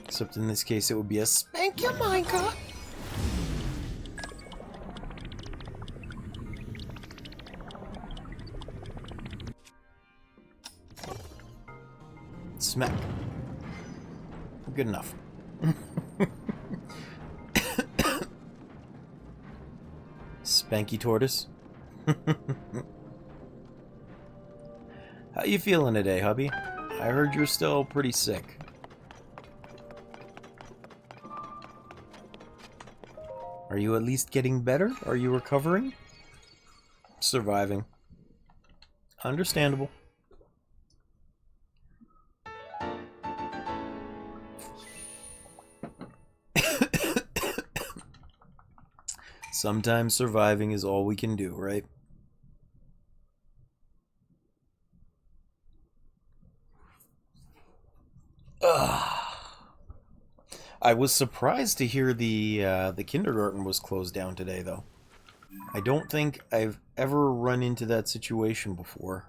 Except in this case, it would be a spank your minecart. Smack. Good enough. Spanky tortoise. How you feeling today, hubby? I heard you're still pretty sick. Are you at least getting better? Are you recovering? Surviving. Understandable. Sometimes surviving is all we can do, right? I was surprised to hear the kindergarten was closed down today, though. I don't think I've ever run into that situation before.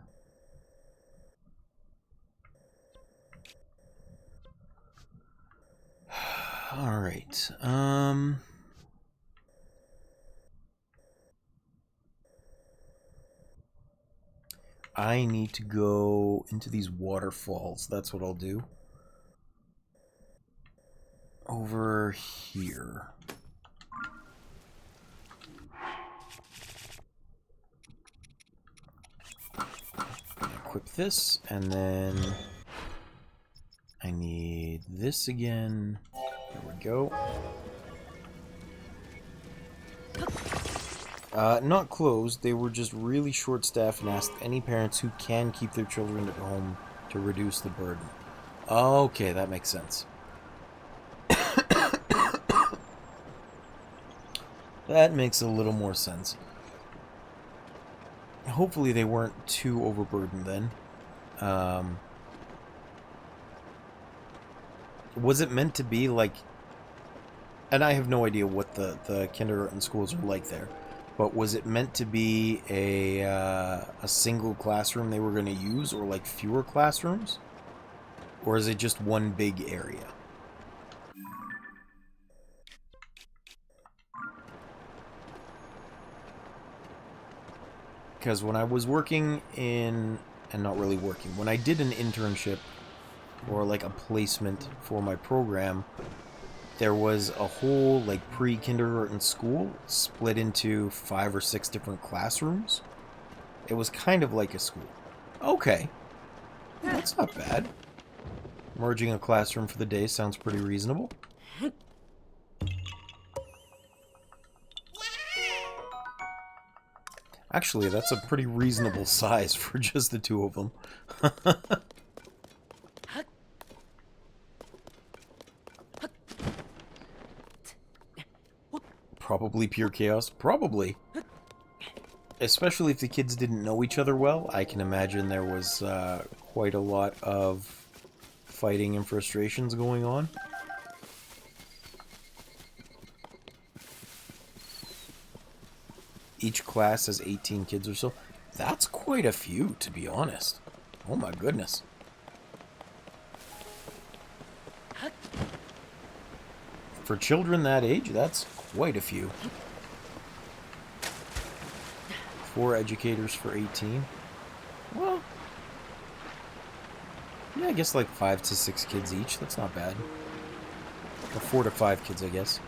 Alright, I need to go into these waterfalls. That's what I'll do. Over here. Equip this, and then I need this again. There we go. Not closed. They were just really short-staffed and asked any parents who can keep their children at home to reduce the burden. Okay, that makes sense. That makes a little more sense. Hopefully they weren't too overburdened then. Was it meant to be like... And I have no idea what the kindergarten schools are like there. But was it meant to be a single classroom they were going to use, or like fewer classrooms? Or is it just one big area? Because when I was working in, and not really working, when I did an internship or like a placement for my program, there was a whole, like, pre-kindergarten school split into 5 or 6 different classrooms. It was kind of like a school. Okay. That's not bad. Merging a classroom for the day sounds pretty reasonable. Actually, that's a pretty reasonable size for just the 2 of them. Probably pure chaos. Probably. Especially if the kids didn't know each other well, I can imagine there was quite a lot of fighting and frustrations going on. Each class has 18 kids or so. That's quite a few, to be honest. Oh my goodness. For children that age, that's quite a few. 4 educators for 18. Well, yeah, I guess like 5 to 6 kids each. That's not bad. Or 4 to 5 kids, I guess.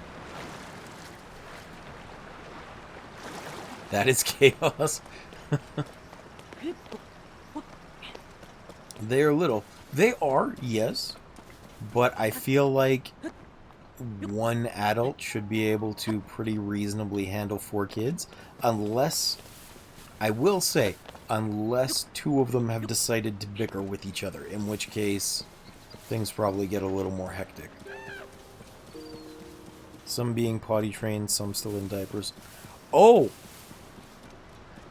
That is chaos. They are little. They are, yes. But I feel like one adult should be able to pretty reasonably handle 4 kids. Unless, I will say, unless 2 of them have decided to bicker with each other. In which case, things probably get a little more hectic. Some being potty trained, some still in diapers. Oh!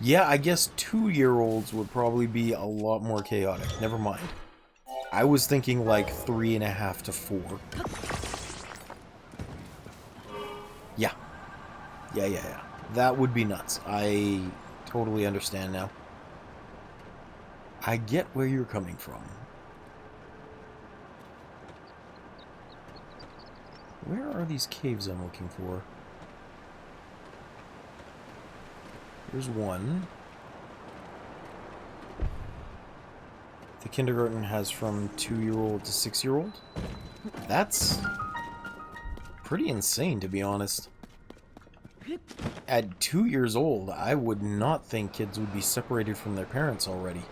Yeah, I guess 2-year-olds would probably be a lot more chaotic. Never mind. I was thinking like 3.5 to 4. Yeah. Yeah. That would be nuts. I totally understand now. I get where you're coming from. Where are these caves I'm looking for? There's one. The kindergarten has from 2-year-old to 6-year-old. That's pretty insane, to be honest. At 2 years old, I would not think kids would be separated from their parents already.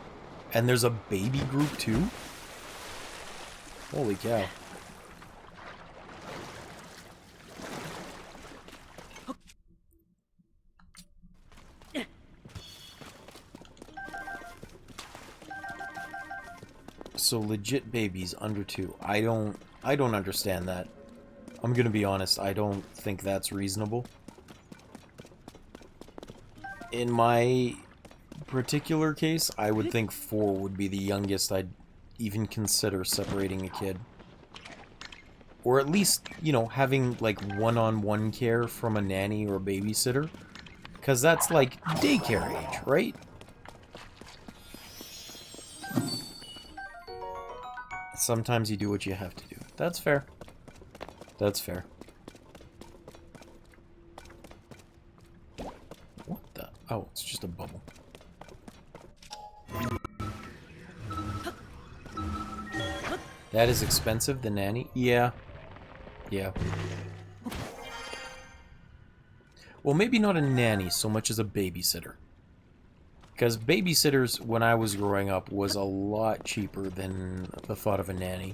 And there's a baby group too? Holy cow. So legit babies under 2. I don't understand that. I'm gonna be honest, I don't think that's reasonable. In my particular case, I would think 4 would be the youngest I'd even consider separating a kid. Or at least, you know, having like one-on-one care from a nanny or a babysitter. Because that's like daycare age, right? Sometimes you do what you have to do. That's fair. That's fair. What the? Oh, it's just a bubble. That is expensive, the nanny? Yeah. Yeah. Well, maybe not a nanny so much as a babysitter. Because babysitters, when I was growing up, was a lot cheaper than the thought of a nanny.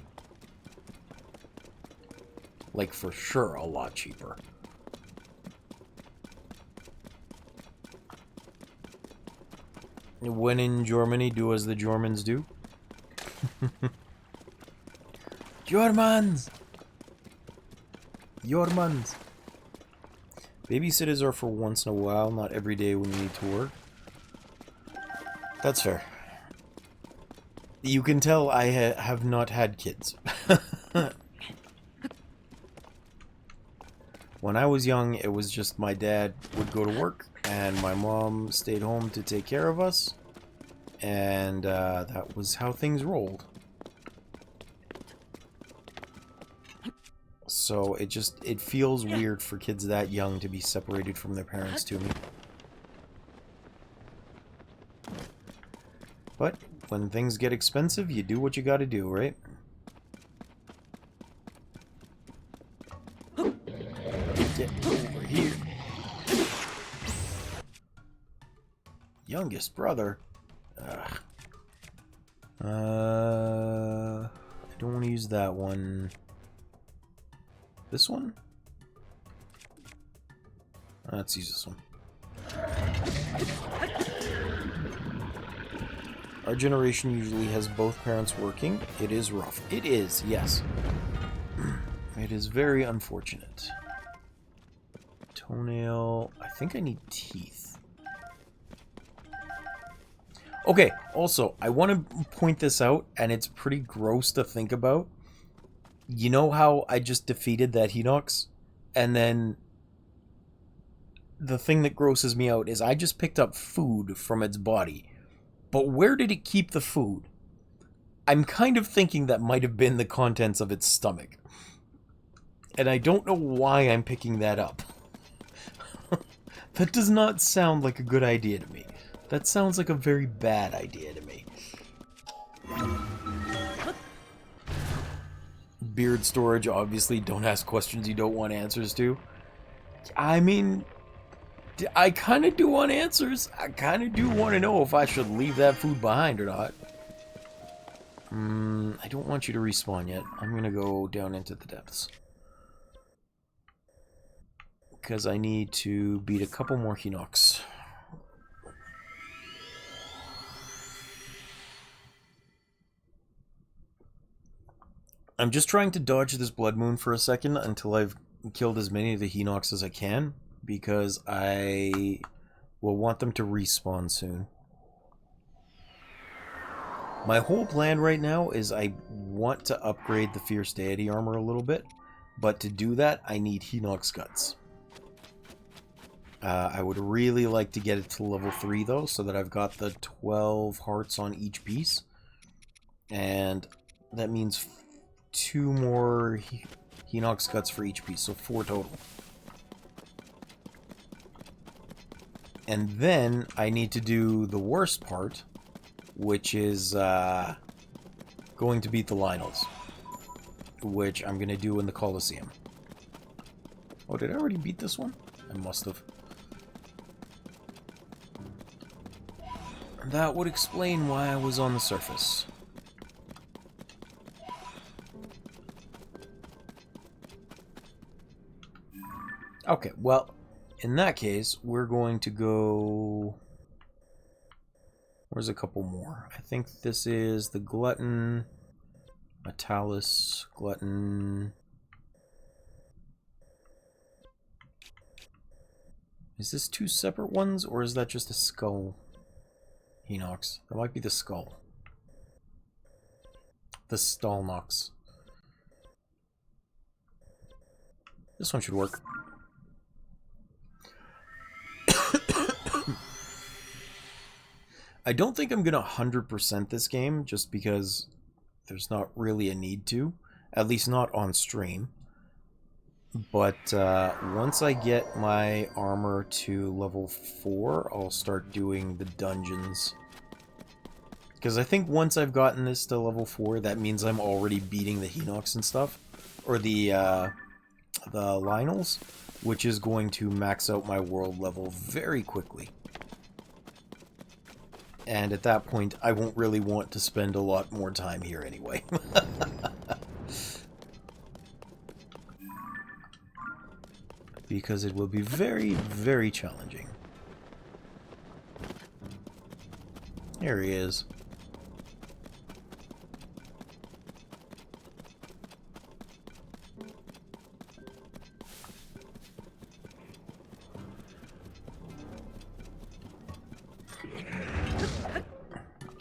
Like, for sure, a lot cheaper. When in Germany, do as the Germans do. Germans! Germans! Babysitters are for once in a while, not every day when you need to work. That's fair. You can tell I have not had kids. When I was young, it was just my dad would go to work, and my mom stayed home to take care of us, and that was how things rolled. So it feels weird for kids that young to be separated from their parents to me. But when things get expensive, you do what you gotta do, right? youngest brother. Ugh. I don't want to use that one. This one? Let's use this one. Our generation usually has both parents working. It is rough. It is, yes. It is very unfortunate. Toenail. I think I need teeth. Okay, also, I want to point this out, and it's pretty gross to think about. You know how I just defeated that Hinox? And then the thing that grosses me out is I just picked up food from its body. But where did it keep the food? I'm kind of thinking that might have been the contents of its stomach. And I don't know why I'm picking that up. That does not sound like a good idea to me. That sounds like a very bad idea to me. Beard storage, obviously, don't ask questions you don't want answers to. I mean, I kind of do want answers. I kind of do want to know if I should leave that food behind or not. I don't want you to respawn yet. I'm going to go down into the depths. Because I need to beat a couple more Hinox. I'm just trying to dodge this blood moon for a second until I've killed as many of the Hinox as I can, because I will want them to respawn soon. My whole plan right now is I want to upgrade the Fierce Deity armor a little bit, but to do that I need Hinox guts. I would really like to get it to level 3 though, so that I've got the 12 hearts on each piece, and that means 2 more Hinox guts for each piece, so 4 total. And then I need to do the worst part, which is going to beat the Lyonels, which I'm going to do in the Colliseum. Oh, did I already beat this one? I must have. That would explain why I was on the surface. Okay, well, in that case, we're going to go... Where's a couple more? I think this is the Glutton, Metalis, Glutton... Is this 2 separate ones, or is that just a skull Hinox? That might be the skull. The Stallnox. This one should work. I don't think I'm going to 100% this game, just because there's not really a need to. At least not on stream. But once I get my armor to level 4, I'll start doing the dungeons. Because I think once I've gotten this to level 4, that means I'm already beating the Hinox and stuff. Or the Lyonels, which is going to max out my world level very quickly. And at that point, I won't really want to spend a lot more time here anyway. Because it will be very, very challenging. Here he is.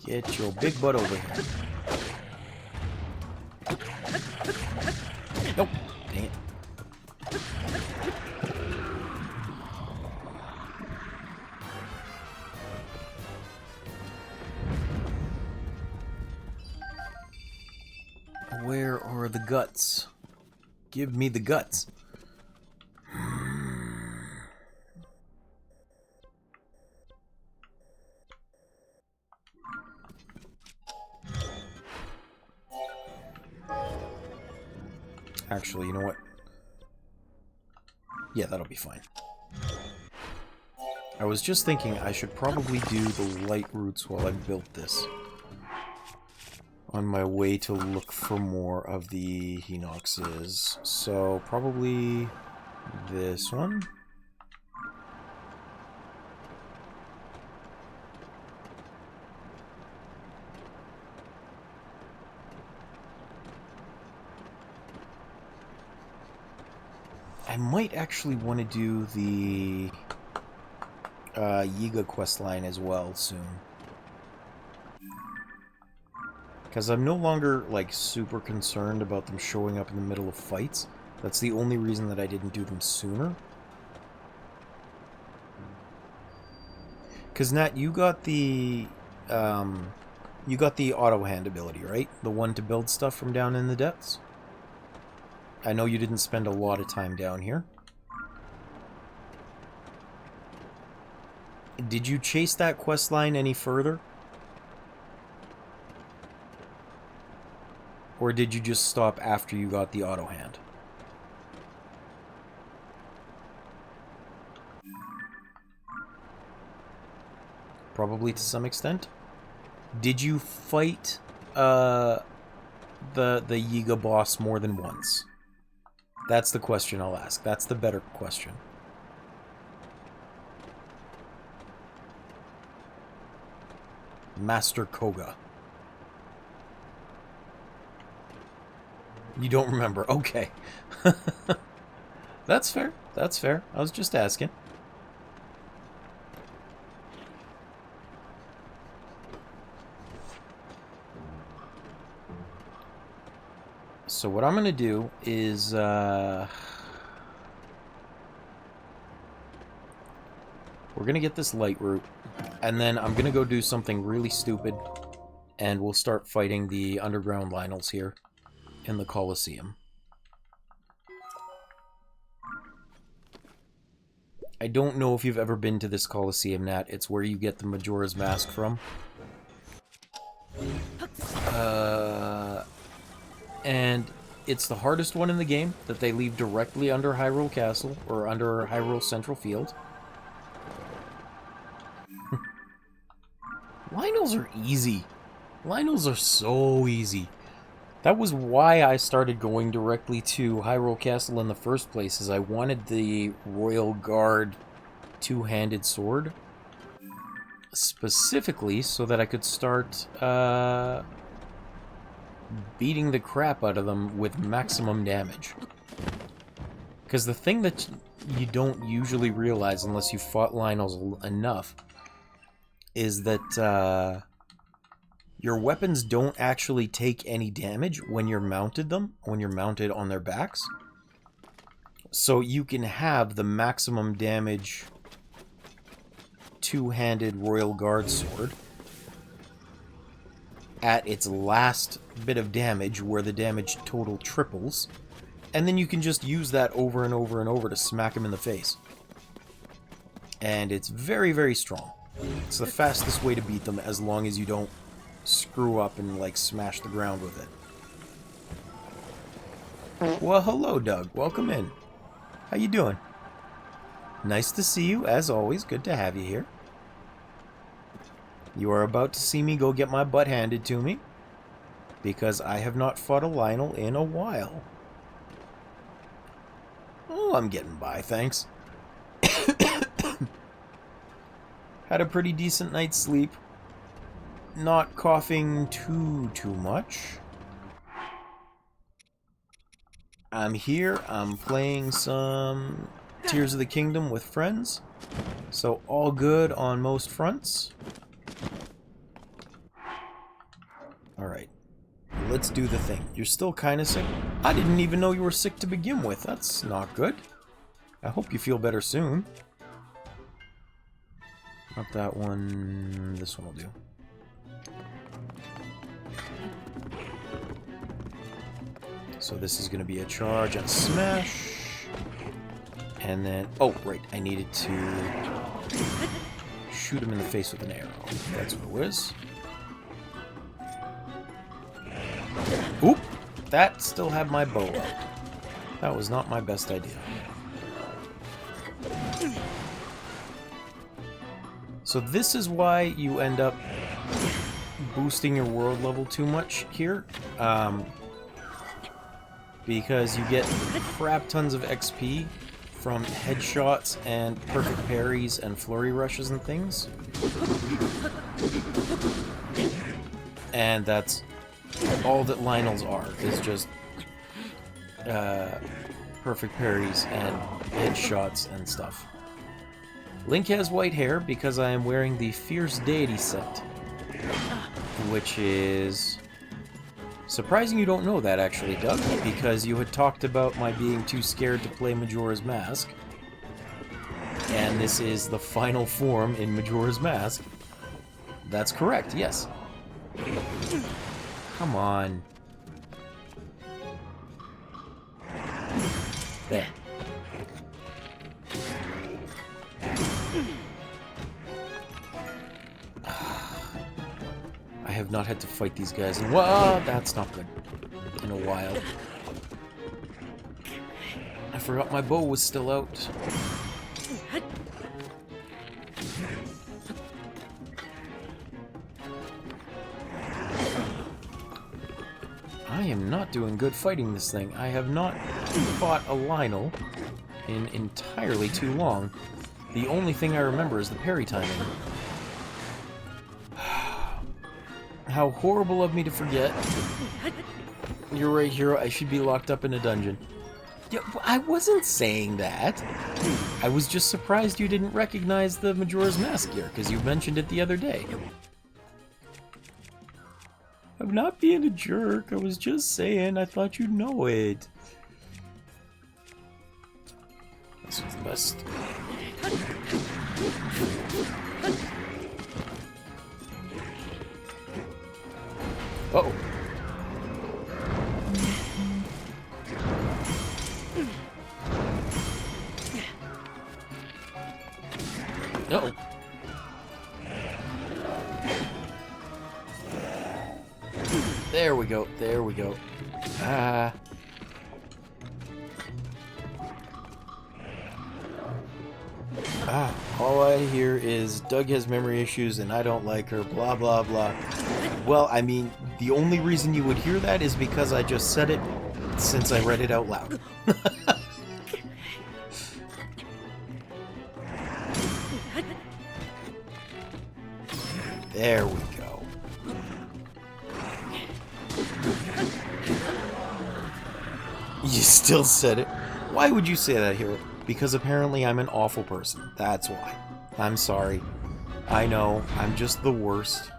Get your big butt over here. Nope. Dang it. Where are the guts? Give me the guts. Actually, you know what? Yeah, that'll be fine. I was just thinking I should probably do the light routes while I built this. On my way to look for more of the Hinoxes. So, probably this one. I might actually want to do the Yiga questline as well soon. Because I'm no longer, like, super concerned about them showing up in the middle of fights. That's the only reason that I didn't do them sooner. Because, Nat, you got the auto hand ability, right? The one to build stuff from down in the depths? I know you didn't spend a lot of time down here. Did you chase that quest line any further? Or did you just stop after you got the auto hand? Probably to some extent. Did you fight the Yiga boss more than once? That's the question I'll ask. That's the better question. Master Koga. You don't remember. Okay. That's fair. That's fair. I was just asking. So what I'm going to do is... we're going to get this light route. And then I'm going to go do something really stupid. And we'll start fighting the underground Lyonels here in the Colosseum. I don't know if you've ever been to this Colosseum, Nat. It's where you get the Majora's Mask from. And it's the hardest one in the game that they leave directly under Hyrule Castle, or under Hyrule Central Field. Lyonels are easy. Lyonels are so easy. That was why I started going directly to Hyrule Castle in the first place, is I wanted the Royal Guard two-handed sword. Specifically so that I could start beating the crap out of them with maximum damage. Because the thing that you don't usually realize unless you fought Lyonels enough is that your weapons don't actually take any damage when you're mounted on their backs. So you can have the maximum damage two-handed Royal Guard sword at its last bit of damage, where the damage total triples, and then you can just use that over and over and over to smack him in the face. And it's very, very strong. It's the fastest way to beat them, as long as you don't screw up and, like, smash the ground with it. Well, hello, Doug. Welcome in. How you doing? Nice to see you, as always. Good to have you here. You are about to see me go get my butt handed to me, because I have not fought a Lyonel in a while. Oh, I'm getting by, thanks. Had a pretty decent night's sleep. Not coughing too much. I'm here. I'm playing some Tears of the Kingdom with friends. So all good on most fronts. Alright. Let's do the thing. You're still kind of sick? I didn't even know you were sick to begin with. That's not good. I hope you feel better soon. Not that one. This one will do. So this is going to be a charge and a smash. And then... oh, right. I needed to shoot him in the face with an arrow. That's what it was. Oop! That still had my bow out. That was not my best idea. So this is why you end up boosting your world level too much here. Because you get crap tons of XP from headshots and perfect parries and flurry rushes and things. And that's all that Lyonel's are, is just perfect parries and headshots and stuff. Link has white hair because I am wearing the Fierce Deity set, which is... surprising you don't know that, actually, Doug, because you had talked about my being too scared to play Majora's Mask. And this is the final form in Majora's Mask. That's correct, yes. Come on. There. I have not had to fight these guys in... Whoa, that's not good. In a while. I forgot my bow was still out. I am not doing good fighting this thing. I have not fought a Lyonel in entirely too long. The only thing I remember is the parry timing. How horrible of me to forget. You're right, hero. I should be locked up in a dungeon. Yeah, I wasn't saying that. I was just surprised you didn't recognize the Majora's Mask gear, because you mentioned it the other day. I'm not being a jerk. I was just saying I thought you'd know it. This was the best. Uh-oh. Uh-oh. There we go. There we go. Ah. All I hear is Doug has memory issues and I don't like her, blah, blah, blah. Well, I mean, the only reason you would hear that is because I just said it since I read it out loud. There we go. You still said it. Why would you say that, hero? Because apparently I'm an awful person. That's why. I'm sorry. I know. I'm just the worst.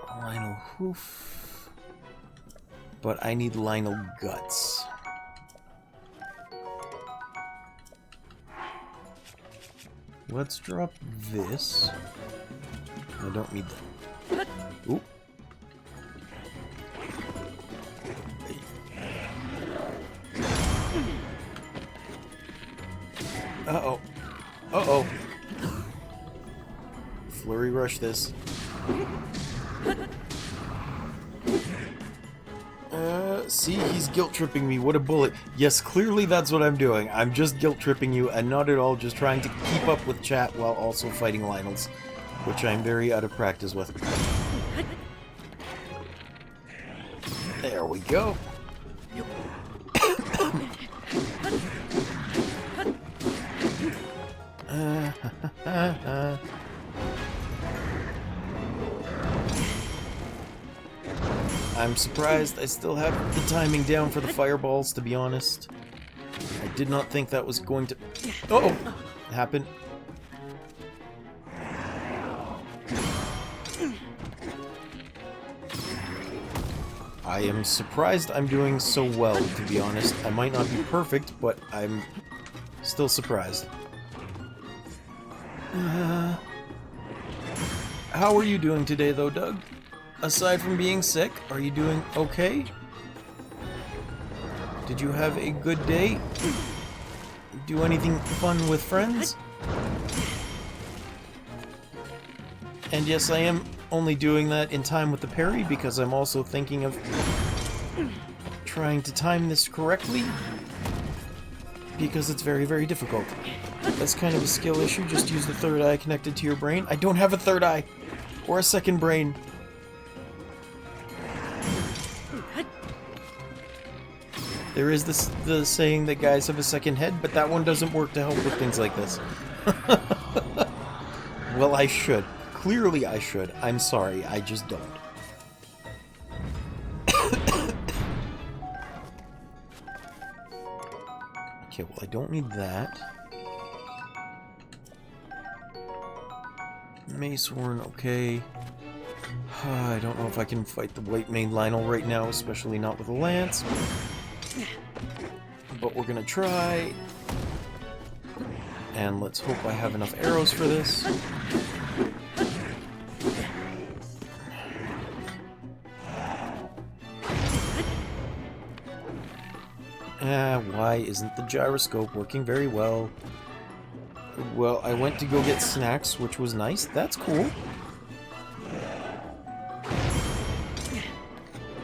Lyonel hoof. But I need Lyonel guts. Let's drop this. I don't need that. Oop. Uh-oh. Uh-oh. Flurry rush this. See, he's guilt-tripping me. What a bullet. Yes, clearly that's what I'm doing. I'm just guilt-tripping you, and not at all just trying to keep up with chat while also fighting Lyonels, which I'm very out of practice with. There we go. I'm surprised I still have the timing down for the fireballs, to be honest. I did not think that was going to... Uh-oh! Happen. I am surprised I'm doing so well, to be honest. I might not be perfect, but I'm still surprised. How are you doing today, though, Doug? Aside from being sick, are you doing okay? Did you have a good day? Do anything fun with friends? And yes, I am only doing that in time with the parry because I'm also thinking of trying to time this correctly. because it's very, very difficult. That's kind of a skill issue. Just use the third eye connected to your brain. I don't have a third eye or a second brain. There is the saying that guys have a second head, but that one doesn't work to help with things like this. Well, I should. Clearly I should. I'm sorry, I just don't. Okay, well, I don't need that. Mace horn, okay. I don't know if I can fight the white maned Lyonel right now, especially not with a lance. But we're gonna try. And let's hope I have enough arrows for this. Why isn't the gyroscope working very well? Well, I went to go get snacks, which was nice. That's cool.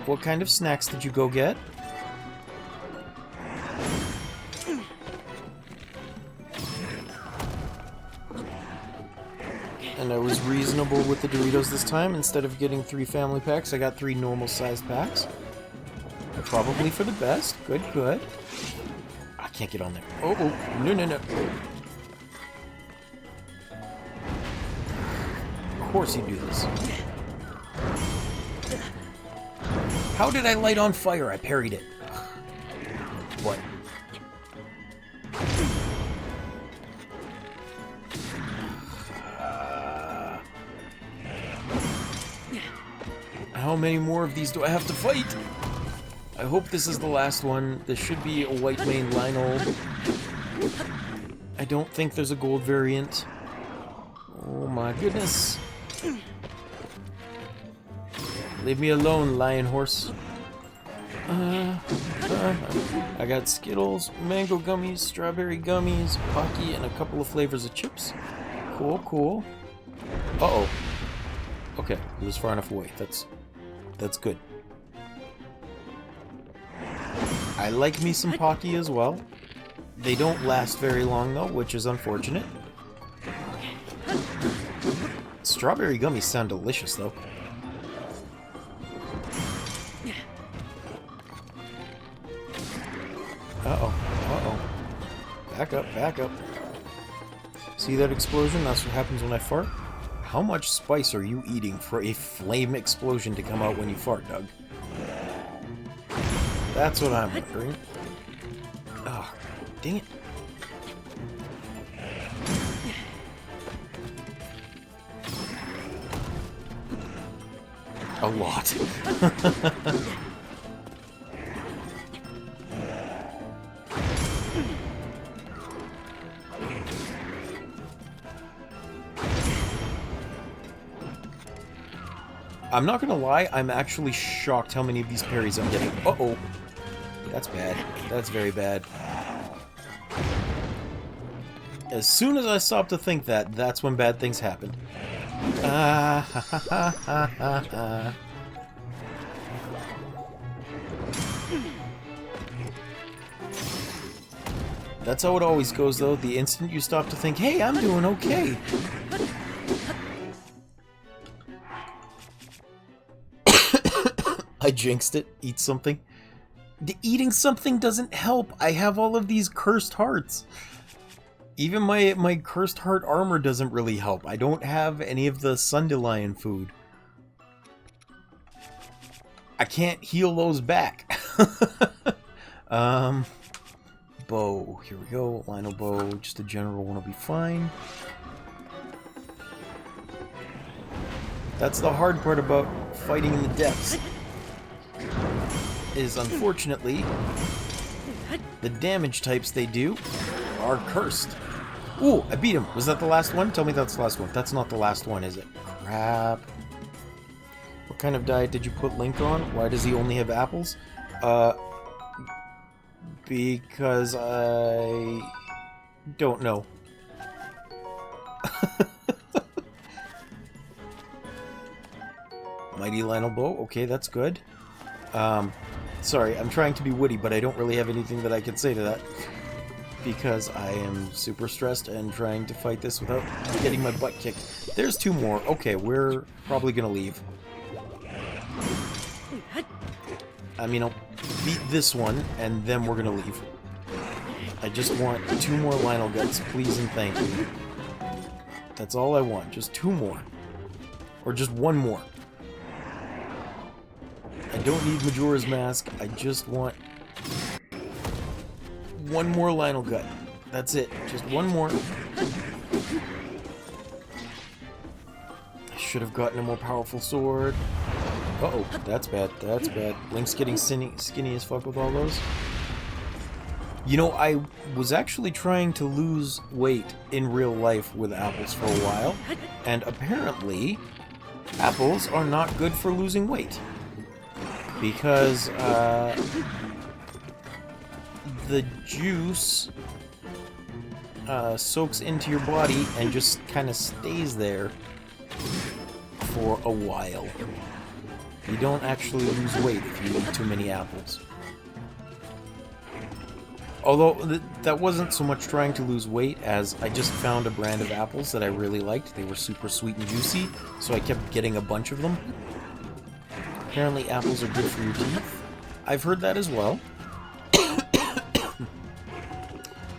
What kind of snacks did you go get? And I was reasonable with the Doritos this time. Instead of getting 3 family packs, I got 3 normal-sized packs. Probably for the best. Good, good. I can't get on there. Oh, oh, no, no, no. Of course you do this. How did I light on fire? I parried it. What? How many more of these do I have to fight? I hope this is the last one. This should be a white maned Lyonel. I don't think there's a gold variant. Oh my goodness. Leave me alone, lion horse. I got Skittles, mango gummies, strawberry gummies, Pocky, and a couple of flavors of chips. Cool, cool. Uh-oh. Okay, it was far enough away. That's good. I like me some Pocky as well. They don't last very long though, which is unfortunate. Strawberry gummies sound delicious though. Uh-oh, uh-oh. Back up, back up. See that explosion? That's what happens when I fart. How much spice are you eating for a flame explosion to come out when you fart, Doug? That's what I'm wondering. Oh, dang it. A lot. I'm not gonna lie, I'm actually shocked how many of these parries I'm getting. Uh-oh. That's bad. That's very bad. As soon as I stop to think that, that's when bad things happen. That's how it always goes, though. The instant you stop to think, hey, I'm doing okay. I jinxed it. Eat something. Eating something doesn't help. I have all of these cursed hearts. Even my cursed heart armor doesn't really help. I don't have any of the Sundelion food. I can't heal those back. Bow. Here we go. Lyonel bow. Just a general one will be fine. That's the hard part about fighting in the depths. Is unfortunately the damage types they do are cursed. Ooh, I beat him. Was that the last one? Tell me that's the last one. That's not the last one, is it? Crap. What kind of diet did you put Link on? Why does he only have apples? Because I don't know. Mighty Lyonel bow. Okay, that's good. Sorry, I'm trying to be witty, but I don't really have anything that I can say to that. because I am super stressed and trying to fight this without getting my butt kicked. There's 2 more. Okay, we're probably gonna leave. I mean, I'll beat this one, and then we're gonna leave. I just want 2 more Lyonel guts, please and thank you. That's all I want, just 2 more. Or just 1 more. I don't need Majora's Mask, I just want 1 more Lyonel gut. That's it, just 1 more. I should have gotten a more powerful sword. Uh-oh, that's bad, that's bad. Link's getting skinny as fuck with all those. You know, I was actually trying to lose weight in real life with apples for a while, and apparently, apples are not good for losing weight. Because, the juice soaks into your body and just kind of stays there for a while. You don't actually lose weight if you eat too many apples. Although, that wasn't so much trying to lose weight as I just found a brand of apples that I really liked. They were super sweet and juicy, so I kept getting a bunch of them. Apparently apples are good for your teeth. I've heard that as well.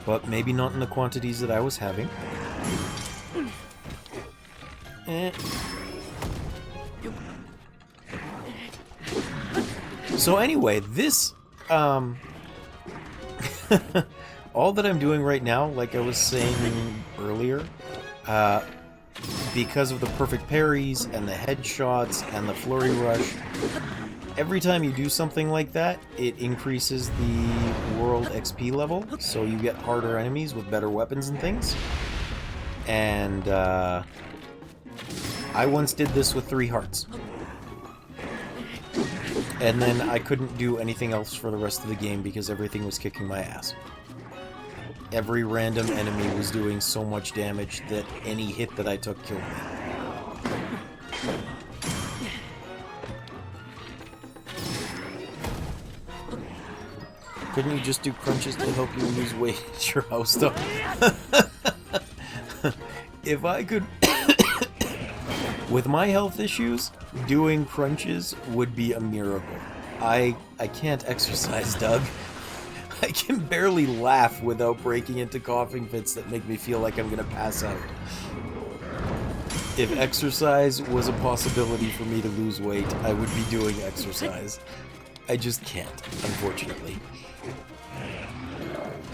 But maybe not in the quantities that I was having. So anyway, this, all that I'm doing right now, like I was saying earlier, because of the perfect parries, and the headshots, and the flurry rush, every time you do something like that, it increases the world XP level, so you get harder enemies with better weapons and things. And, I once did this with 3 hearts. And then I couldn't do anything else for the rest of the game because everything was kicking my ass. Every random enemy was doing so much damage that any hit that I took killed me. Couldn't you just do crunches to help you lose weight at your house, though? If I could... With my health issues, doing crunches would be a miracle. I can't exercise, Doug. I can barely laugh without breaking into coughing fits that make me feel like I'm gonna pass out. If exercise was a possibility for me to lose weight, I would be doing exercise. I just can't, unfortunately.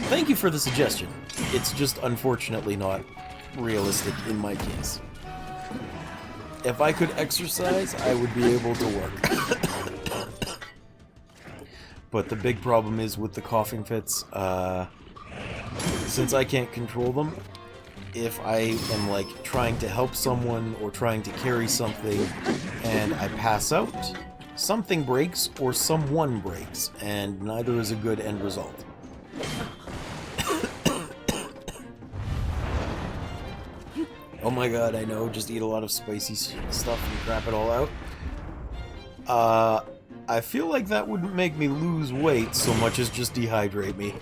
Thank you for the suggestion. It's just unfortunately not realistic in my case. If I could exercise, I would be able to work. But the big problem is with the coughing fits, since I can't control them, if I am like trying to help someone or trying to carry something and I pass out, something breaks or someone breaks, and neither is a good end result. Oh my god, I know, just eat a lot of spicy stuff and crap it all out. I feel like that wouldn't make me lose weight so much as just dehydrate me.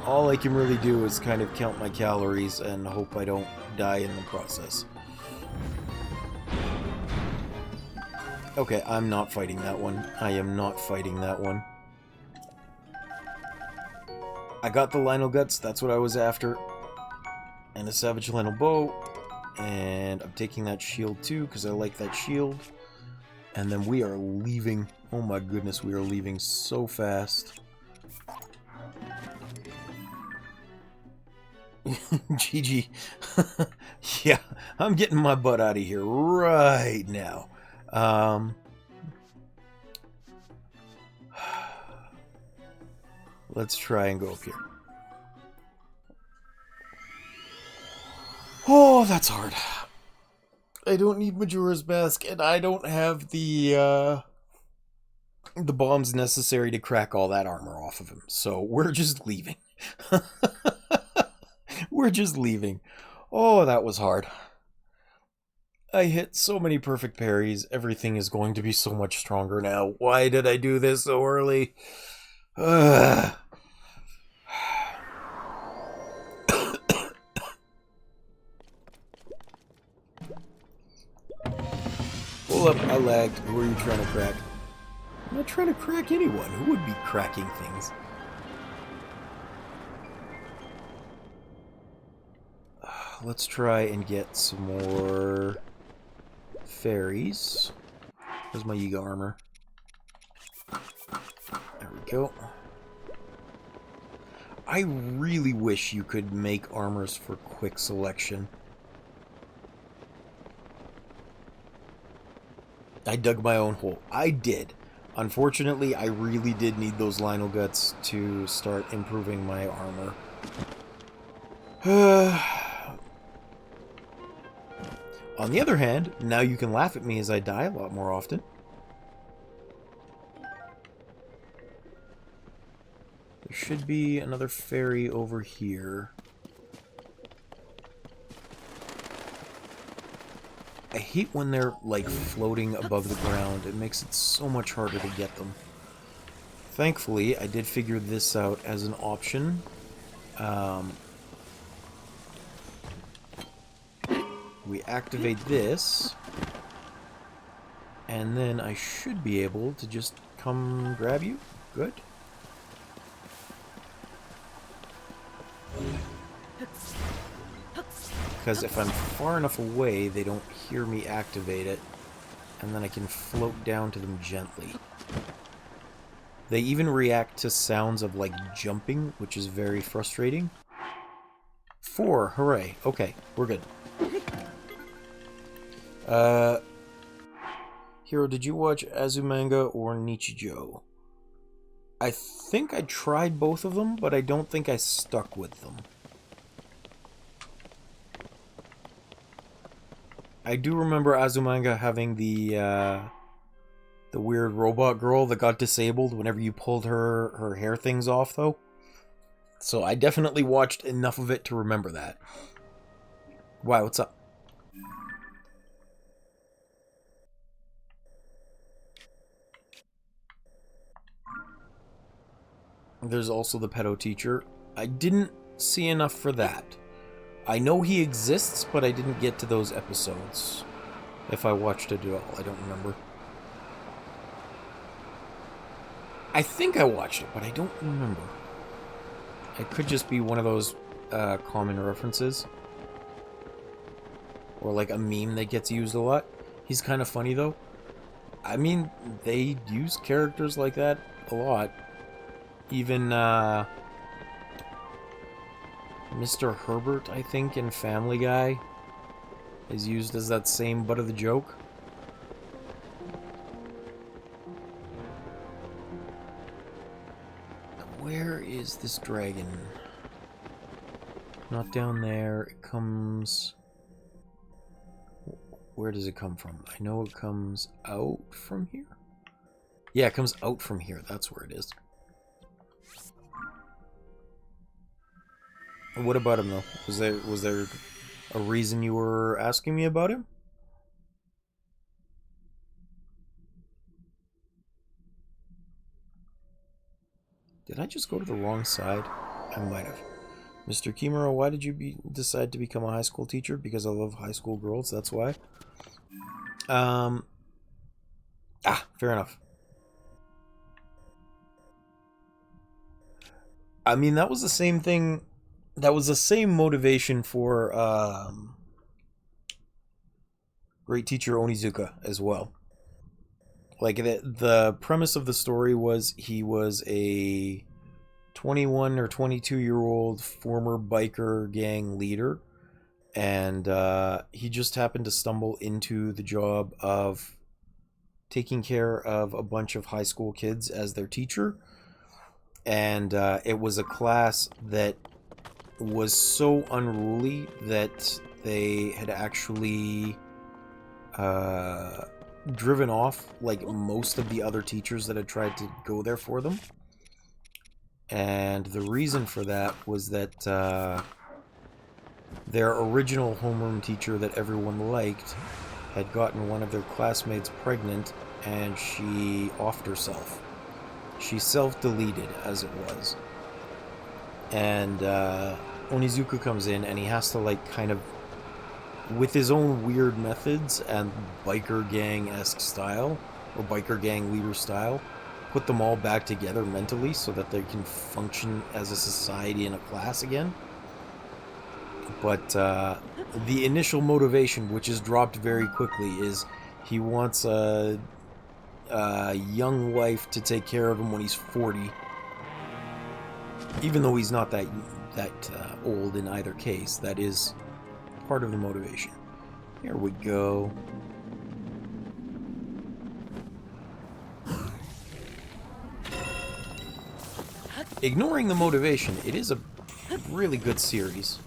All I can really do is kind of count my calories and hope I don't die in the process. Okay, I'm not fighting that one. I am not fighting that one. I got the Lyonel guts, that's what I was after. And a Savage Lyonel bow. And I'm taking that shield too, because I like that shield. And then we are leaving. Oh my goodness, we are leaving so fast. GG. Yeah, I'm getting my butt out of here right now. Let's try and go up here. Oh, that's hard. I don't need Majora's Mask, and I don't have the bombs necessary to crack all that armor off of him. So we're just leaving. We're just leaving. Oh, that was hard. I hit so many perfect parries. Everything is going to be so much stronger now. Why did I do this so early? Ugh. Pull up, I lagged. Who are you trying to crack? I'm not trying to crack anyone. Who would be cracking things? Let's try and get some more fairies. Where's my Yiga armor? There we go. I really wish you could make armors for quick selection. I dug my own hole. I did. Unfortunately, I really did need those Lyonel guts to start improving my armor. On the other hand, now you can laugh at me as I die a lot more often. There should be another fairy over here. I hate when they're, like, floating above the ground. It makes it so much harder to get them. Thankfully, I did figure this out as an option. We activate this, and then I should be able to just come grab you. Good. Because if I'm far enough away, they don't hear me activate it, and then I can float down to them gently. They even react to sounds of, like, jumping, which is very frustrating. 4, hooray. Okay, we're good. Hiro, did you watch Azumanga or Nichijou? I think I tried both of them, but I don't think I stuck with them. I do remember Azumanga having the weird robot girl that got disabled whenever you pulled her hair things off, though. So I definitely watched enough of it to remember that. Why, what's up? There's also the pedo teacher. I didn't see enough for that. I know he exists, but I didn't get to those episodes. If I watched it at all, I don't remember. I think I watched it, but I don't remember. It could just be one of those common references. Or like a meme that gets used a lot. He's kind of funny, though. I mean, they use characters like that a lot. Even Mr. Herbert, I think, in Family Guy is used as that same butt of the joke. Where is this dragon? Not down there. It comes... Where does it come from? I know it comes out from here? Yeah, it comes out from here. That's where it is. What about him, though? Was there a reason you were asking me about him? Did I just go to the wrong side? I might have. Mr. Kimura, why did you decide to become a high school teacher? Because I love high school girls, that's why. Fair enough. I mean, that was the same thing. That was the same motivation for great teacher Onizuka as well. Like, the premise of the story was he was a 21 or 22-year-old former biker gang leader, and he just happened to stumble into the job of taking care of a bunch of high school kids as their teacher, and it was a class that was so unruly that they had actually driven off like most of the other teachers that had tried to go there for them. And the reason for that was that their original homeroom teacher that everyone liked had gotten one of their classmates pregnant, and she offed herself. She self-deleted, as it was. And Onizuka comes in, and he has to, like, kind of, with his own weird methods and biker gang-esque style, or biker gang leader style, put them all back together mentally so that they can function as a society and a class again. But the initial motivation, which is dropped very quickly, is he wants a young wife to take care of him when he's 40, even though he's not that old in either case. That is part of the motivation. Here we go. Ignoring the motivation, it is a really good series.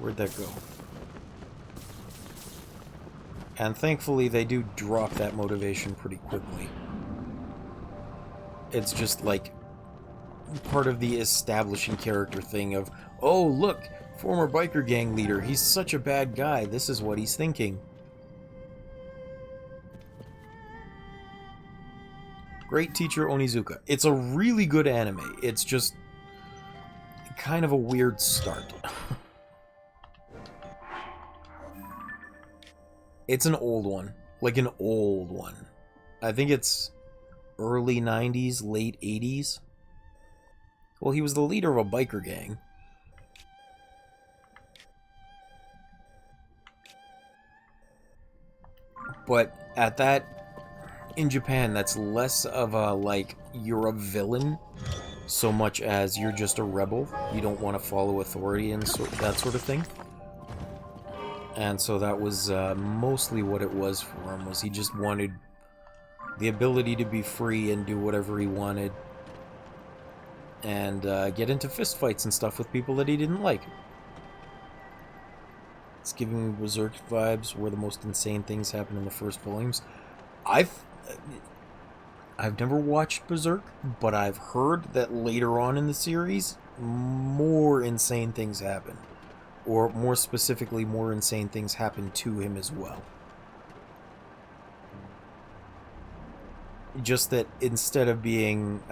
Where'd that go? And thankfully they do drop that motivation pretty quickly. It's just like part of the establishing character thing of, oh look, former biker gang leader, he's such a bad guy, this is what he's thinking. Great Teacher Onizuka. It's a really good anime. It's just kind of a weird start. It's an old one. Like an old one. I think it's early 90s, late 80s. Well, he was the leader of a biker gang. But at that, in Japan, that's less of a, like, you're a villain, so much as you're just a rebel. You don't want to follow authority and that sort of thing. And so that was mostly what it was for him, was he just wanted the ability to be free and do whatever he wanted. And get into fistfights and stuff with people that he didn't like. It's giving Berserk vibes, where the most insane things happen in the first volumes. I've never watched Berserk, but I've heard that later on in the series, more insane things happen. Or more specifically, more insane things happen to him as well. Just that instead of being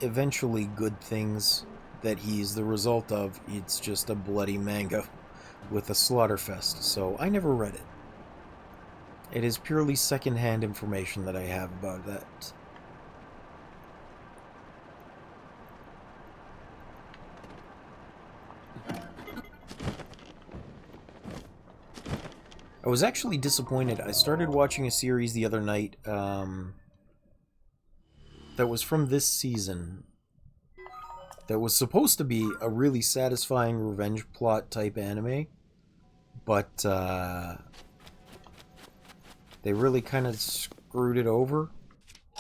eventually good things that he's the result of, it's just a bloody manga with a slaughterfest. So I never read it. It is purely secondhand information that I have about that. I was actually disappointed. I started watching a series the other night that was from this season. That was supposed to be a really satisfying revenge plot type anime. But they really kind of screwed it over.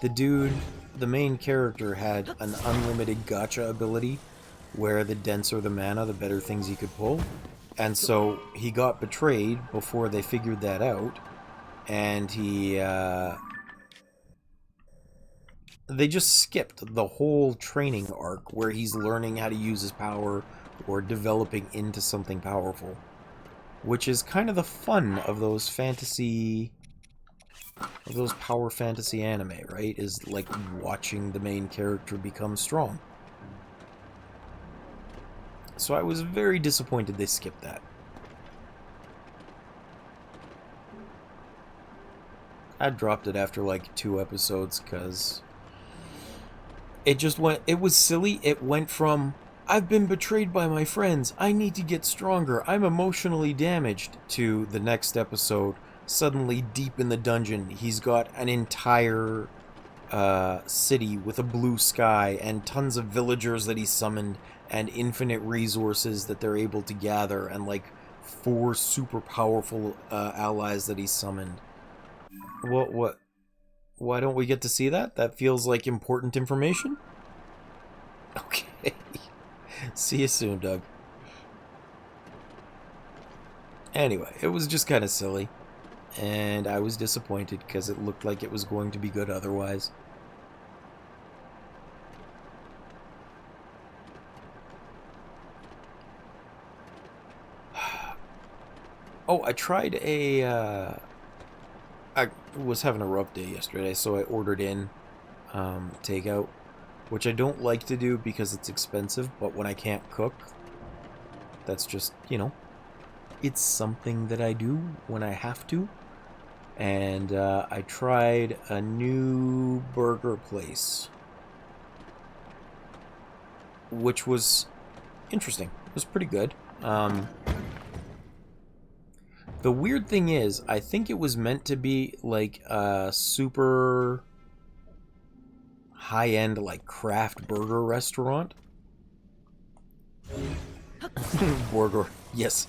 The dude, the main character, had an unlimited gacha ability where the denser the mana, the better things he could pull. And so he got betrayed before they figured that out, and they just skipped the whole training arc where he's learning how to use his power or developing into something powerful, which is kind of the fun of those power fantasy anime, right? Is like watching the main character become strong. So I was very disappointed they skipped that. I dropped it after like 2 episodes because it was silly. It went from, I've been betrayed by my friends, I need to get stronger, I'm emotionally damaged, to the next episode, suddenly deep in the dungeon, he's got an entire city with a blue sky and tons of villagers that he summoned and infinite resources that they're able to gather and like 4 super powerful allies that he summoned. What? Why don't we get to see that? That feels like important information? Okay. See you soon, Doug. Anyway, it was just kind of silly. And I was disappointed because it looked like it was going to be good otherwise. Oh, I tried a was having a rough day yesterday, so I ordered in takeout, which I don't like to do because it's expensive, but when I can't cook, that's just, you know, it's something that I do when I have to. And I tried a new burger place, which was interesting. It was pretty good. The weird thing is, I think it was meant to be like a super high-end, like, craft burger restaurant. Burger, yes.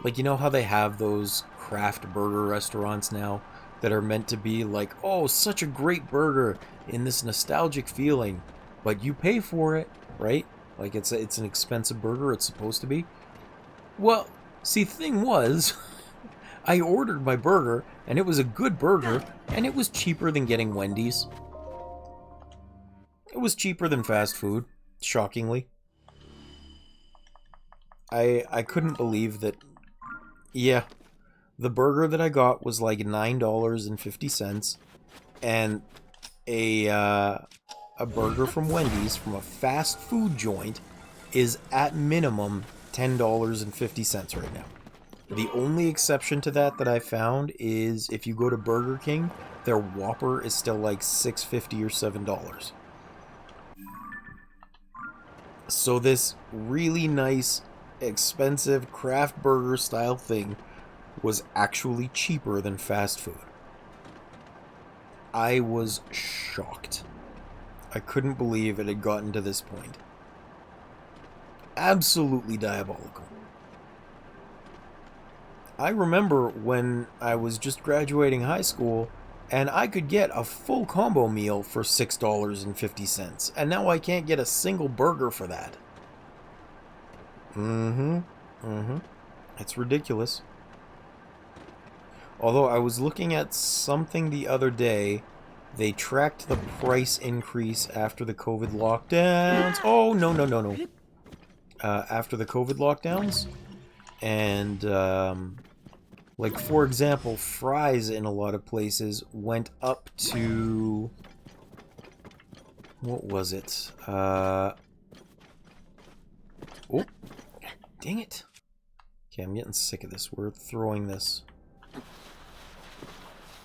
Like, you know how they have those craft burger restaurants now that are meant to be like, oh, such a great burger in this nostalgic feeling, but you pay for it, right? Like, it's an expensive burger, it's supposed to be. Well, see, the thing was, I ordered my burger, and it was a good burger, and it was cheaper than getting Wendy's. It was cheaper than fast food, shockingly. I couldn't believe that. Yeah, the burger that I got was like $9.50, and a burger from Wendy's from a fast food joint is at minimum $10.50 right now. The only exception to that I found is if you go to Burger King, their Whopper is still like $6.50 or $7. So this really nice, expensive craft burger style thing was actually cheaper than fast food. I was shocked. I couldn't believe it had gotten to this point. Absolutely diabolical. I remember when I was just graduating high school and I could get a full combo meal for $6.50, and now I can't get a single burger for that. It's ridiculous. Although I was looking at something the other day, they tracked the price increase after the COVID lockdowns. Oh, no. After the COVID lockdowns. And, like, for example, fries in a lot of places went up to... What was it? Oh, dang it. Okay, I'm getting sick of this. We're throwing this.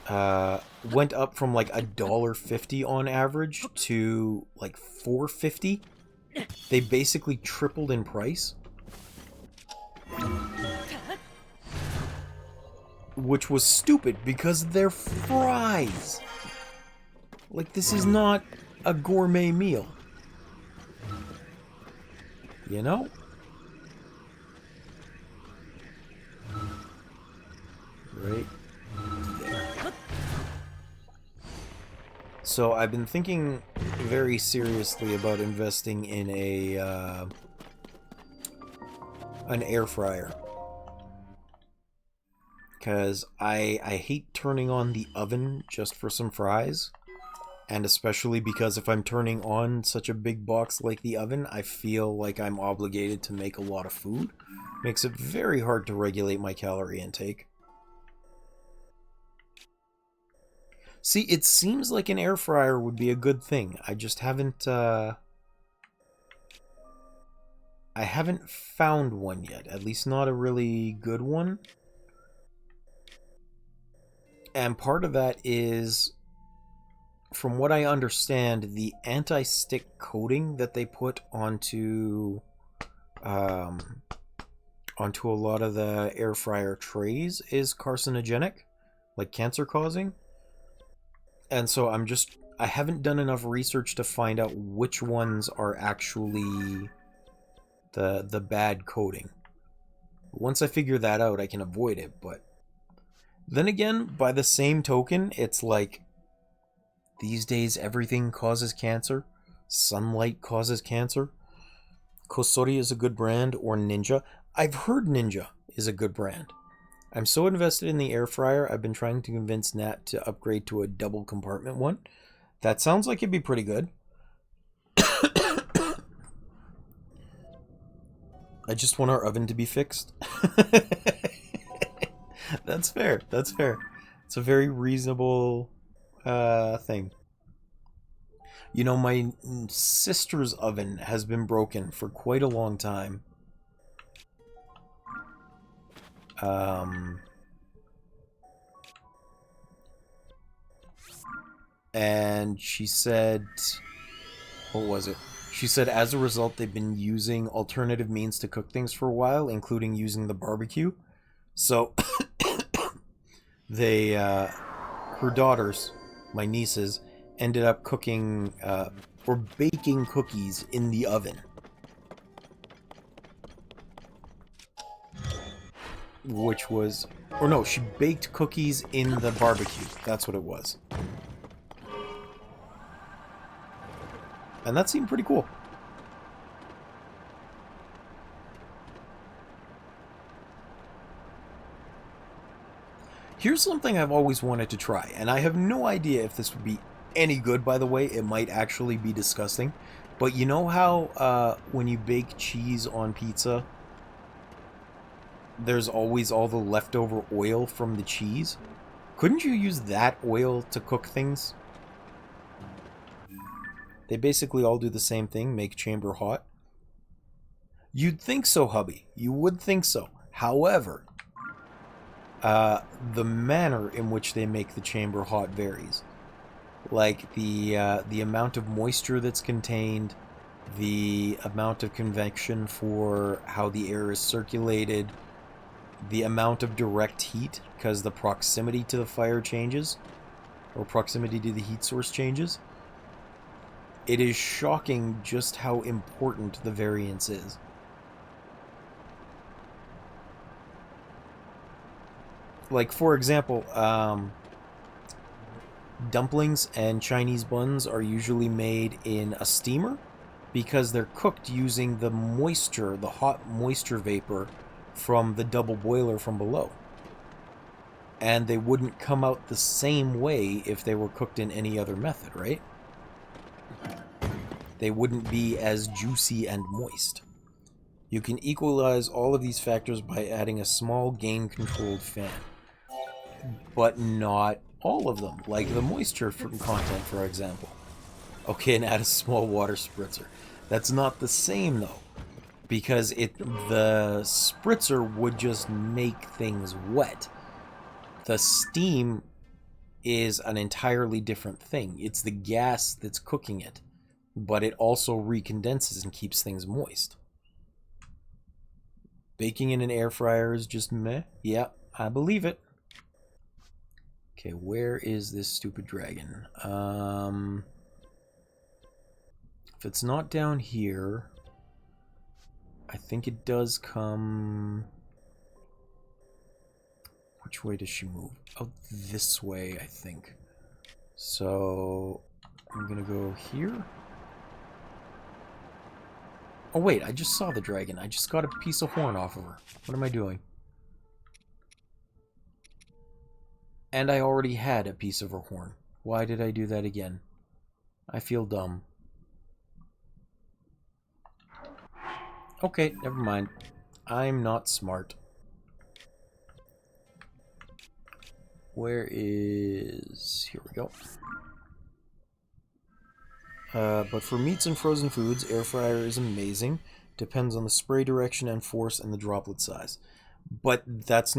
Went up from like $1.50 on average to like $4.50. They basically tripled in price. Which was stupid because they're fries. Like, this is not a gourmet meal. You know? Right there. So I've been thinking very seriously about investing in an air fryer. Because I hate turning on the oven just for some fries. And especially because if I'm turning on such a big box like the oven, I feel like I'm obligated to make a lot of food. Makes it very hard to regulate my calorie intake. See, it seems like an air fryer would be a good thing. I just haven't, I haven't found one yet. At least not a really good one. And part of that is, from what I understand, the anti-stick coating that they put onto a lot of the air fryer trays is carcinogenic, like cancer-causing. And so I haven't done enough research to find out which ones are actually the bad coating. Once I figure that out, I can avoid it, but then again, by the same token, it's like, these days everything causes cancer. Sunlight causes cancer. Kosori is a good brand, or Ninja. I've heard Ninja is a good brand. I'm so invested in the air fryer, I've been trying to convince Nat to upgrade to a double compartment one. That sounds like it'd be pretty good. I just want our oven to be fixed. That's fair. That's fair. It's a very reasonable thing. You know, my sister's oven has been broken for quite a long time. And she said, what was it? She said as a result they've been using alternative means to cook things for a while, including using the barbecue. So they, her daughters, my nieces, ended up cooking or baking cookies in the oven. Which was, or no, she baked cookies in the barbecue. That's what it was. And that seemed pretty cool. Here's something I've always wanted to try, and I have no idea if this would be any good, by the way. It might actually be disgusting. But you know how when you bake cheese on pizza, there's always all the leftover oil from the cheese? Couldn't you use that oil to cook things? They basically all do the same thing, make chamber hot. You'd think so, hubby. You would think so. However, the manner in which they make the chamber hot varies. Like the amount of moisture that's contained, the amount of convection for how the air is circulated, the amount of direct heat, because the proximity to the fire changes, or proximity to the heat source changes. It is shocking just how important the variance is. Like, for example, dumplings and Chinese buns are usually made in a steamer because they're cooked using the moisture, the hot moisture vapor from the double boiler from below. And they wouldn't come out the same way if they were cooked in any other method, right? They wouldn't be as juicy and moist. You can equalize all of these factors by adding a small gain-controlled fan. But not all of them, like the moisture content, for example. Okay, and add a small water spritzer. That's not the same, though, because the spritzer would just make things wet. The steam is an entirely different thing. It's the gas that's cooking it, but it also recondenses and keeps things moist. Baking in an air fryer is just meh. Yeah, I believe it. Okay, where is this stupid dragon? If it's not down here, I think it does come... Which way does she move? Oh, this way, I think. So, I'm gonna go here. Oh wait, I just saw the dragon. I just got a piece of horn off of her. What am I doing? And I already had a piece of her horn. Why did I do that again? I feel dumb. Okay, never mind. I'm not smart. Where is... Here we go. But for meats and frozen foods, air fryer is amazing. Depends on the spray direction and force and the droplet size. But that's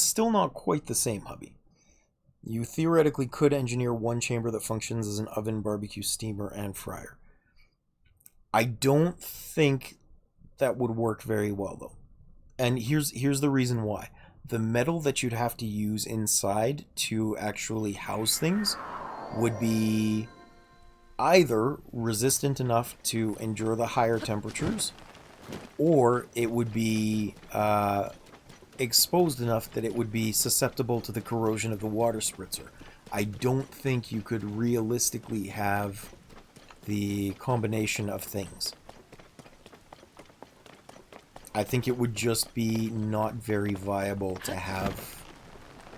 still not quite the same, hubby. You theoretically could engineer one chamber that functions as an oven, barbecue, steamer, and fryer. I don't think that would work very well, though. And here's the reason why. The metal that you'd have to use inside to actually house things would be either resistant enough to endure the higher temperatures, or it would be exposed enough that it would be susceptible to the corrosion of the water spritzer. I don't think you could realistically have the combination of things. I think it would just be not very viable to have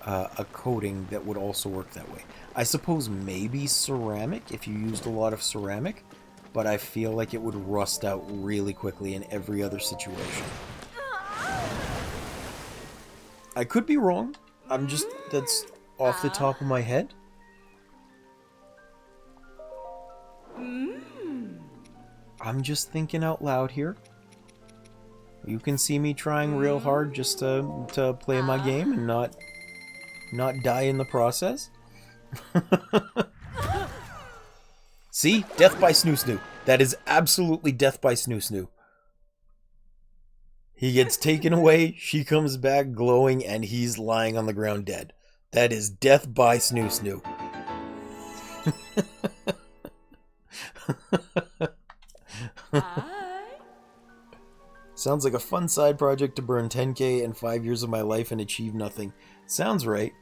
a coating that would also work that way. I suppose maybe ceramic, if you used a lot of ceramic, but I feel like it would rust out really quickly in every other situation. I could be wrong, That's off the top of my head. I'm just thinking out loud here. You can see me trying real hard just to play my game and not die in the process. See? Death by Snoo Snoo. That is absolutely death by Snoo Snoo. He gets taken away, she comes back glowing, and he's lying on the ground dead. That is death by Snoo Snoo. Sounds like a fun side project to burn 10k in 5 years of my life and achieve nothing. Sounds right.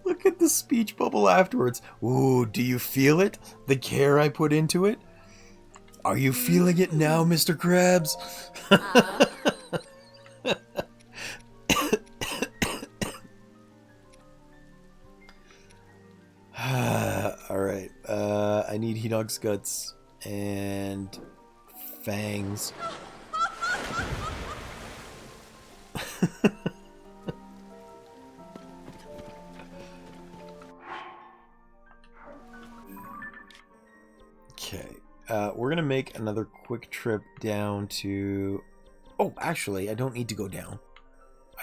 Look at the speech bubble afterwards. Ooh, do you feel it? The care I put into it? Are you feeling it now, Mr. Krabs? Alright, I need Hedog's guts and fangs. Okay, we're gonna make another quick trip down to... Oh, actually, I don't need to go down.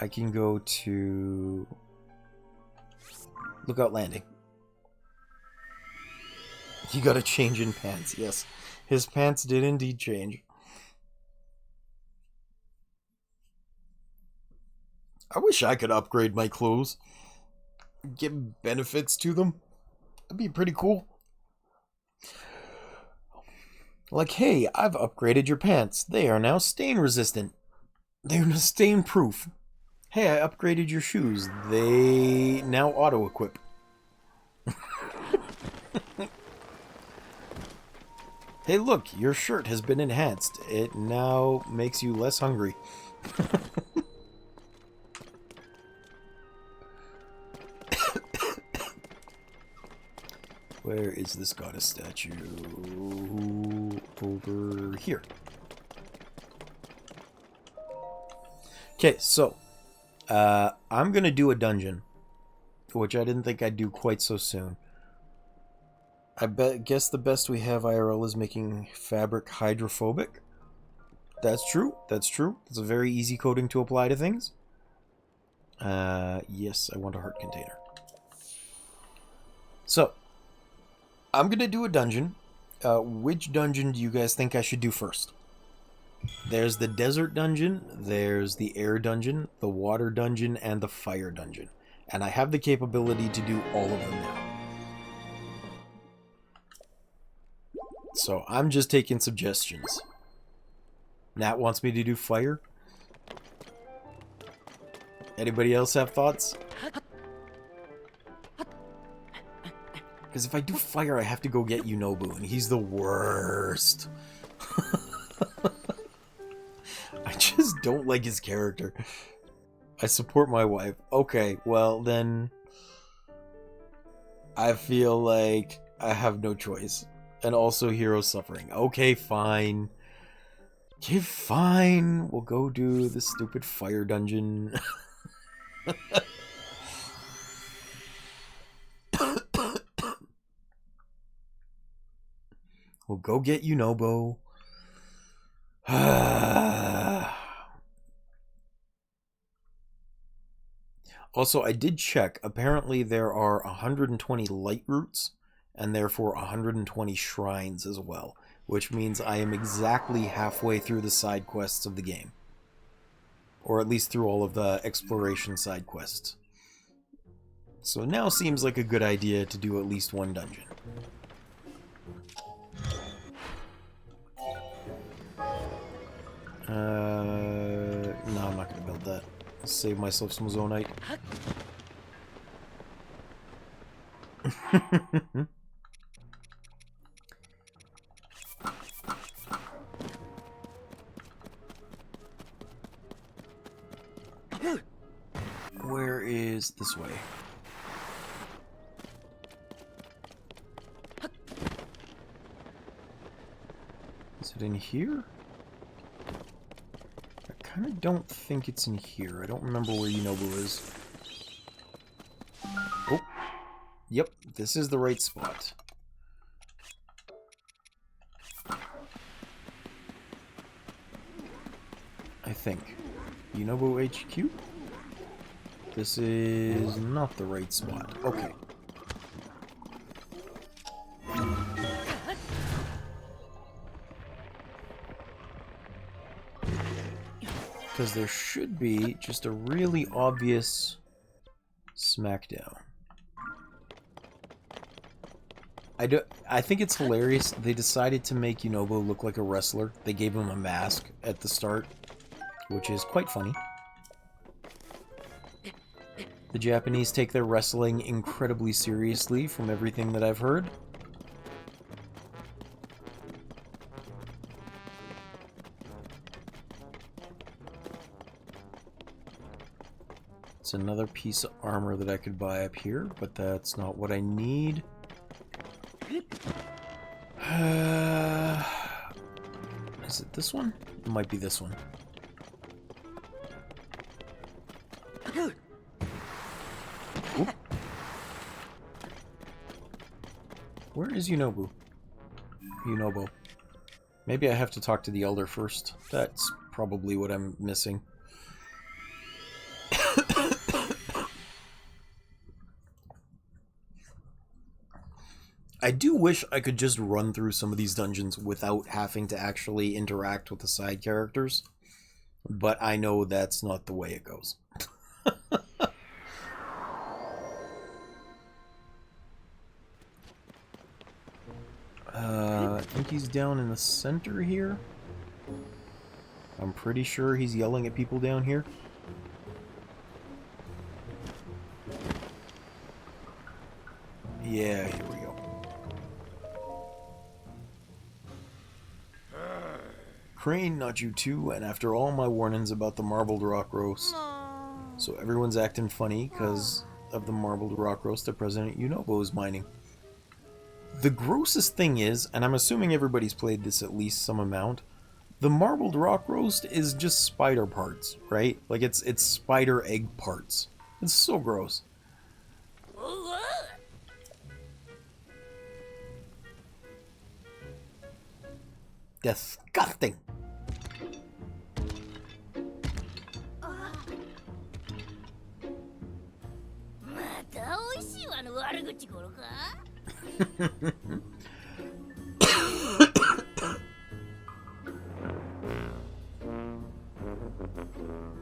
I can go to... Lookout Landing. He got a change in pants, yes. His pants did indeed change. I wish I could upgrade my clothes. Give benefits to them. That'd be pretty cool. Like, hey, I've upgraded your pants. They are now stain resistant. They're stain proof. Hey, I upgraded your shoes. They now auto equip. Hey, look, your shirt has been enhanced. It now makes you less hungry. Where is this goddess statue? Over here. Okay, so I'm gonna do a dungeon, which I didn't think I'd do quite so soon. Guess the best we have IRL is making fabric hydrophobic. That's true. That's true. It's a very easy coating to apply to things. Yes, I want a heart container. So, I'm gonna do a dungeon. Which dungeon do you guys think I should do first? There's the desert dungeon, there's the air dungeon, the water dungeon, and the fire dungeon. And I have the capability to do all of them now. So I'm just taking suggestions. Nat wants me to do fire. Anybody else have thoughts? Because if I do fire, I have to go get Yunobo, and he's the worst. I just don't like his character. I support my wife. Okay, well then... I feel like I have no choice. And also hero suffering. Okay, fine. Okay, fine. We'll go do the stupid fire dungeon. We'll go get Yunobo. Also, I did check. Apparently there are 120 light roots, and therefore 120 shrines as well, which means I am exactly halfway through the side quests of the game. Or at least through all of the exploration side quests. So now seems like a good idea to do at least one dungeon. No, I'm not going to build that. I'll save myself some zonite. Where is this way? Is it in here? I kind of don't think it's in here. I don't remember where Yunobo is. Oh. Yep, this is the right spot. I think. Yunobo HQ? This is not the right spot. Okay. Because there should be just a really obvious smackdown. I think it's hilarious. They decided to make Yunobo look like a wrestler. They gave him a mask at the start, which is quite funny. The Japanese take their wrestling incredibly seriously, from everything that I've heard. It's another piece of armor that I could buy up here, but that's not what I need. Is it this one? It might be this one. Oop. Where is Yunobo? Yunobo. Maybe I have to talk to the Elder first. That's probably what I'm missing. I do wish I could just run through some of these dungeons without having to actually interact with the side characters, but I know that's not the way it goes. I think he's down in the center here. I'm pretty sure he's yelling at people down here. Yeah, here we go. Crane, not you too, and after all my warnings about the marbled rock roast. So everyone's acting funny because of the marbled rock roast that President Yunobo is mining. The grossest thing is, and I'm assuming everybody's played this at least some amount, the marbled rock roast is just spider parts, right? Like it's spider egg parts. It's so gross. Disgusting.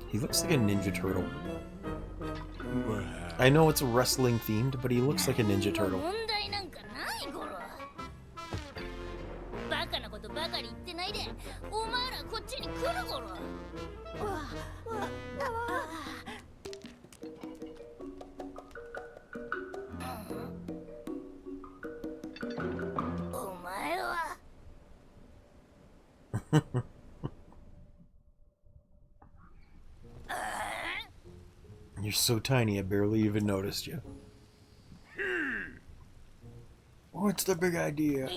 He looks like a Ninja Turtle. I know it's wrestling themed, but he looks like a Ninja Turtle. You're so tiny, I barely even noticed you. What's the big idea?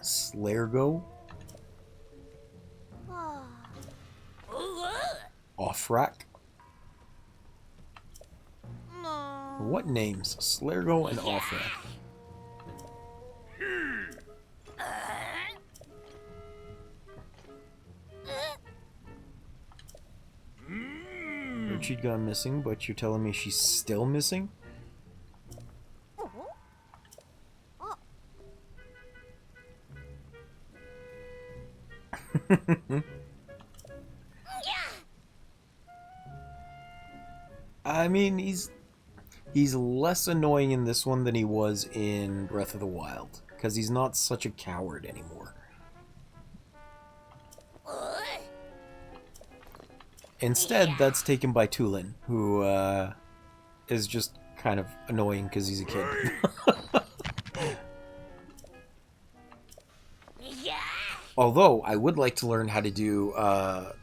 Slargo? Off-rack? What names? Slargo and Off-rack. She'd gone missing, but you're telling me she's still missing? I mean, he's less annoying in this one than he was in Breath of the Wild, because he's not such a coward anymore. Instead, that's taken by Tulin, who is just kind of annoying because he's a kid. Although, I would like to learn how to do a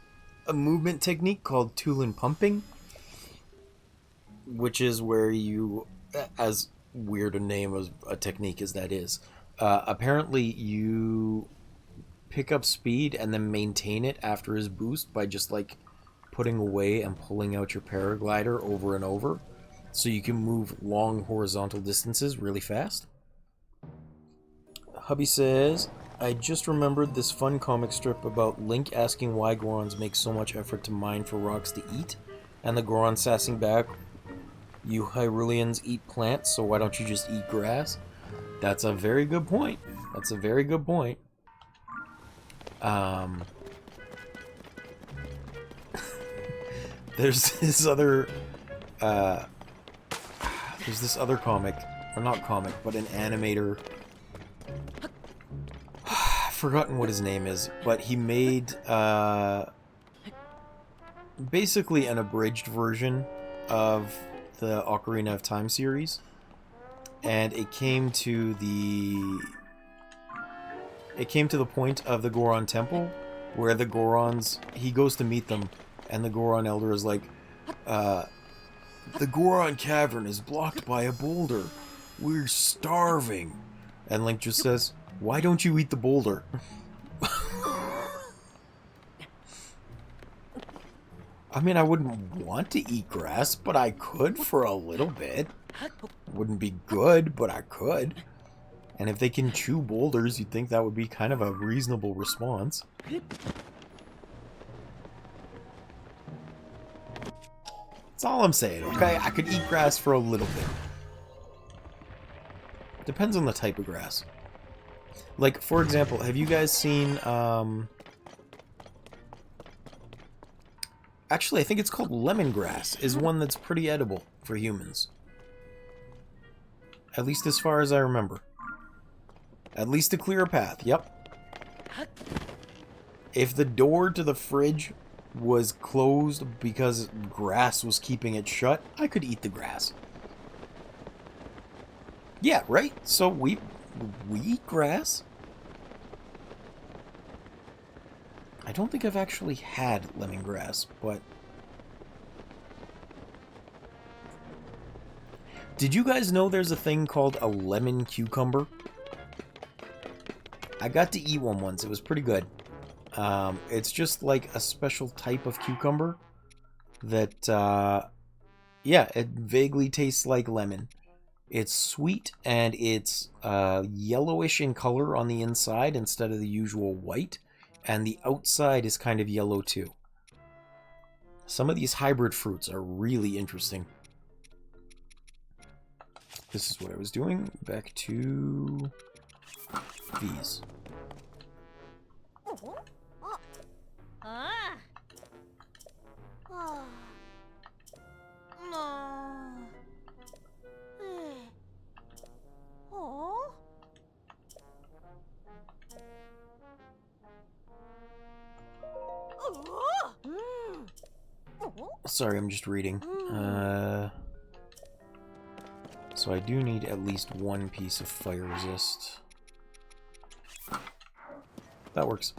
movement technique called Tulin pumping, which is where you, as weird a name of a technique as that is, apparently you pick up speed and then maintain it after his boost by just like putting away and pulling out your paraglider over and over so you can move long horizontal distances really fast. Hubby says, I just remembered this fun comic strip about Link asking why Gorons make so much effort to mine for rocks to eat, and the Goron sassing back, you Hyruleans eat plants, so why don't you just eat grass? That's a very good point. That's a very good point. There's this other comic, or not comic, but an animator. I've forgotten what his name is, but he made basically an abridged version of the Ocarina of Time series, and it came to the point of the Goron Temple where the Gorons, he goes to meet them, and the Goron Elder is like, the Goron Cavern is blocked by a boulder. We're starving. And Link just says, why don't you eat the boulder? I mean, I wouldn't want to eat grass, but I could for a little bit. Wouldn't be good, but I could. And if they can chew boulders, you'd think that would be kind of a reasonable response. That's all I'm saying, okay? I could eat grass for a little bit. Depends on the type of grass. Like, for example, have you guys seen, actually, I think it's called lemongrass, is one that's pretty edible for humans. At least as far as I remember. At least to clear a path, yep. If the door to the fridge was closed because grass was keeping it shut, I could eat the grass. Yeah, right? So we eat grass. I don't think I've actually had lemongrass, but... Did you guys know there's a thing called a lemon cucumber? I got to eat one once. It was pretty good. It's just like a special type of cucumber that, yeah, it vaguely tastes like lemon. It's sweet, and it's yellowish in color on the inside instead of the usual white, and the outside is kind of yellow too. Some of these hybrid fruits are really interesting. This is what I was doing. Back to these. Sorry, I'm just reading. So I do need at least one piece of fire resist. That works.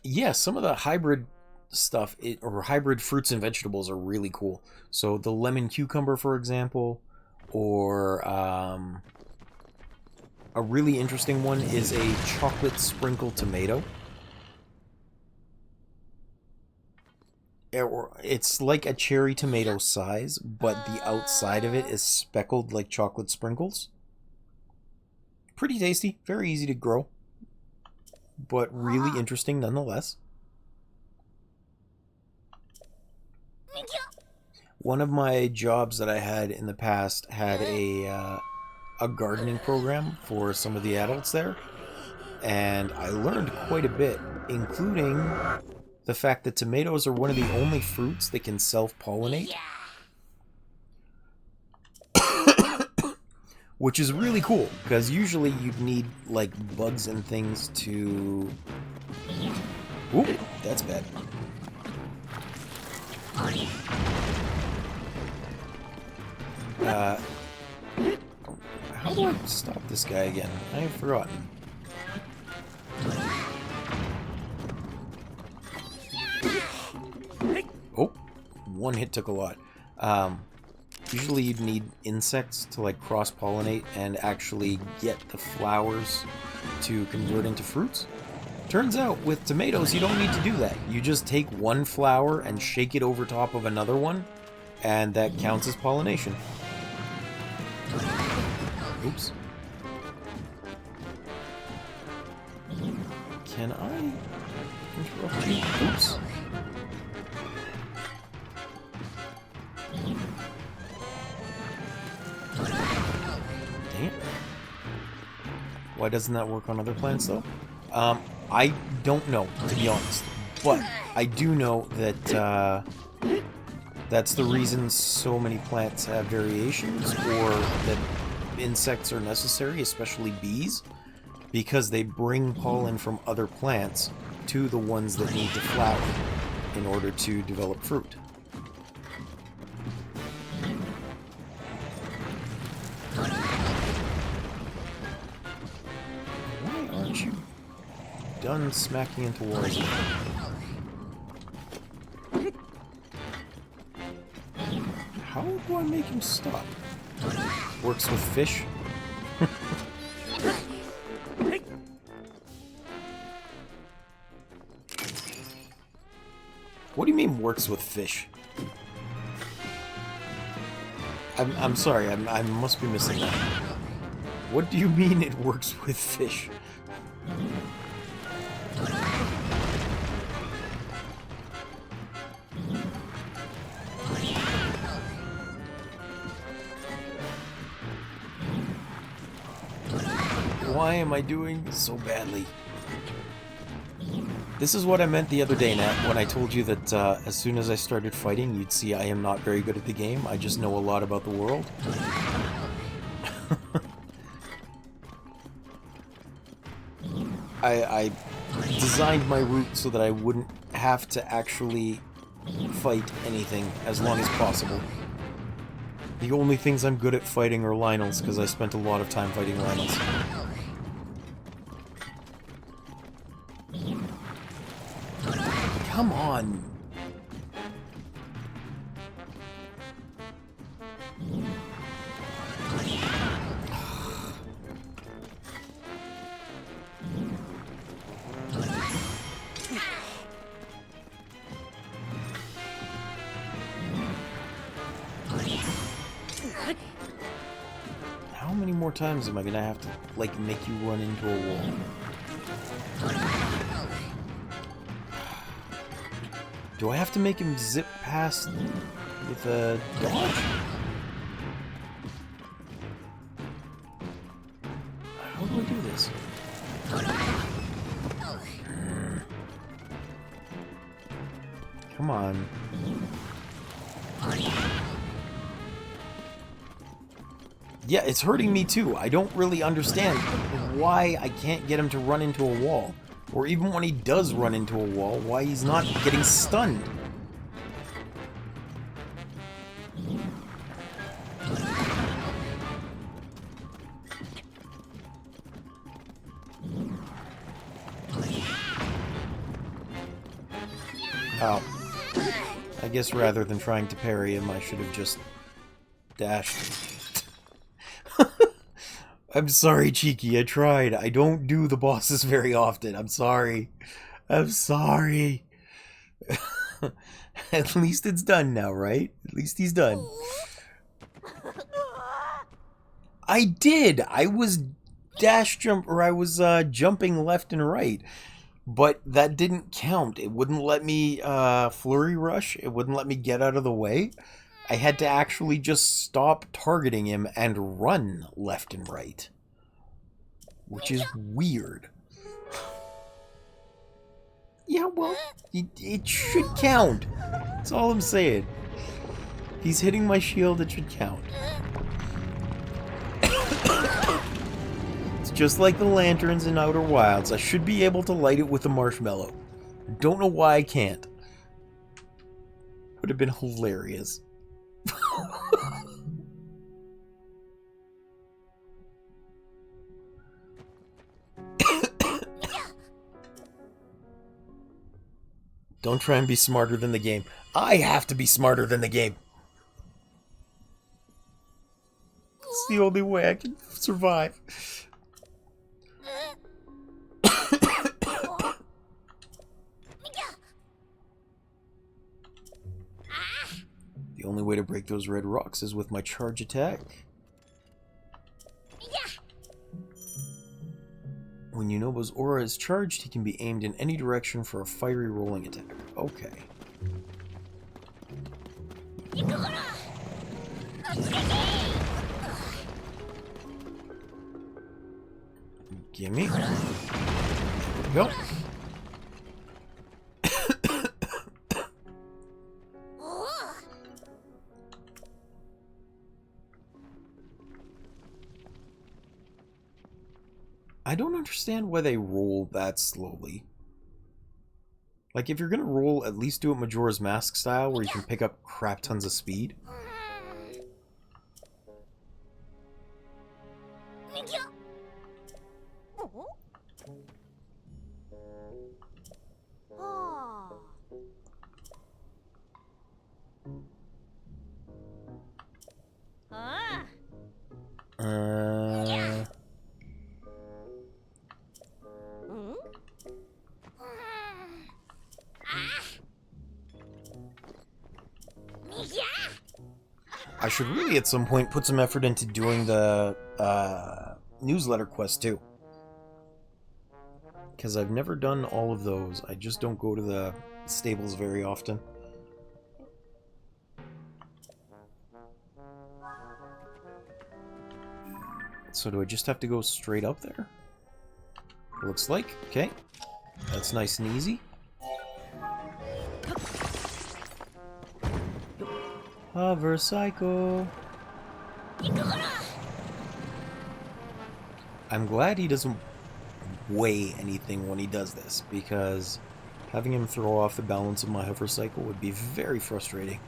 Yeah, some of the hybrid stuff, or hybrid fruits and vegetables are really cool. So the lemon cucumber, for example, or a really interesting one is a chocolate sprinkled tomato. It's like a cherry tomato size, but the outside of it is speckled like chocolate sprinkles. Pretty tasty, very easy to grow, but really interesting nonetheless. One of my jobs that I had in the past had a gardening program for some of the adults there, and I learned quite a bit, including the fact that tomatoes are one of the only fruits that can self-pollinate. Which is really cool, because usually you'd need, like, bugs and things to... Ooh, that's bad. How do I stop this guy again? I have forgotten. Oh, one hit took a lot. Usually you'd need insects to like cross-pollinate and actually get the flowers to convert into fruits. Turns out with tomatoes you don't need to do that. You just take one flower and shake it over top of another one, and that counts as pollination. Oops. Can I interrupt you? Oops. Dang it. Why doesn't that work on other plants, though? I don't know, to be honest. But I do know that that's the reason so many plants have variations, or that insects are necessary, especially bees, because they bring pollen from other plants to the ones that need to flower in order to develop fruit. Why aren't you done smacking into walls? How do I make him stop? Works with fish? What do you mean works with fish? I'm sorry, I must be missing that. What do you mean it works with fish? Why am I doing so badly? This is what I meant the other day, Nat, when I told you that as soon as I started fighting, you'd see I am not very good at the game. I just know a lot about the world. I designed my route so that I wouldn't have to actually fight anything as long as possible. The only things I'm good at fighting are Lyonels, because I spent a lot of time fighting Lyonels. Come on! How many more times am I gonna have to, like, make you run into a wall? Do I have to make him zip past with a dodge? How do I do this? Come on. Yeah, it's hurting me too. I don't really understand why I can't get him to run into a wall. Or even when he does run into a wall, why he's not getting stunned. Oh. I guess rather than trying to parry him, I should have just dashed. I'm sorry, Cheeky, I tried. I don't do the bosses very often. I'm sorry. I'm sorry. At least it's done now, right? At least he's done. I did! I was jumping left and right. But that didn't count. It wouldn't let me flurry rush. It wouldn't let me get out of the way. I had to actually just stop targeting him and run left and right. Which is weird. Yeah, well, it should count. That's all I'm saying. If he's hitting my shield, it should count. It's just like the lanterns in Outer Wilds. I should be able to light it with a marshmallow. Don't know why I can't. Would have been hilarious. Don't try and be smarter than the game. I have to be smarter than the game. It's the only way I can survive. The only way to break those red rocks is with my charge attack. When Yunobo's aura is charged, he can be aimed in any direction for a fiery rolling attack. Okay. Gimme. There we go. I don't understand why they roll that slowly. Like, if you're gonna roll, at least do it Majora's Mask style, where you can pick up crap tons of speed. I should really at some point put some effort into doing the newsletter quest too. Because I've never done all of those. I just don't go to the stables very often. So do I just have to go straight up there? It looks like. Okay. That's nice and easy. Hover cycle. I'm glad he doesn't weigh anything when he does this, because having him throw off the balance of my hover cycle would be very frustrating.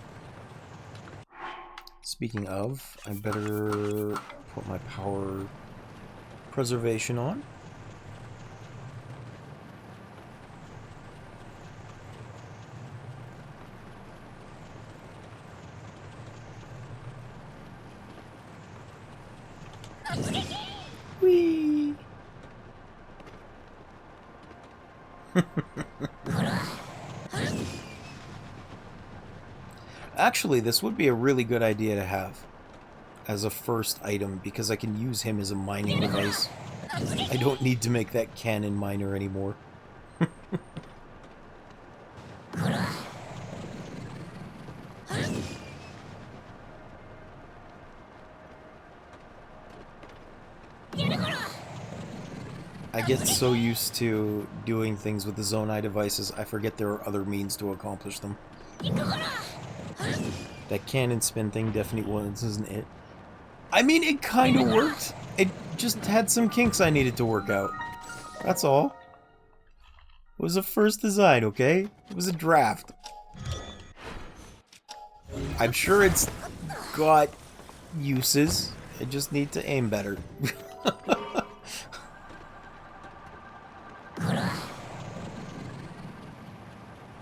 Speaking of, I better put my power preservation on. Whee! Actually, this would be a really good idea to have as a first item, because I can use him as a mining device. I don't need to make that cannon miner anymore. I get so used to doing things with the Zonai devices, I forget there are other means to accomplish them. That cannon spin thing definitely wasn't it. I mean, it kind of worked. It just had some kinks I needed to work out. That's all. It was a first design, okay? It was a draft. I'm sure it's got uses. I just need to aim better.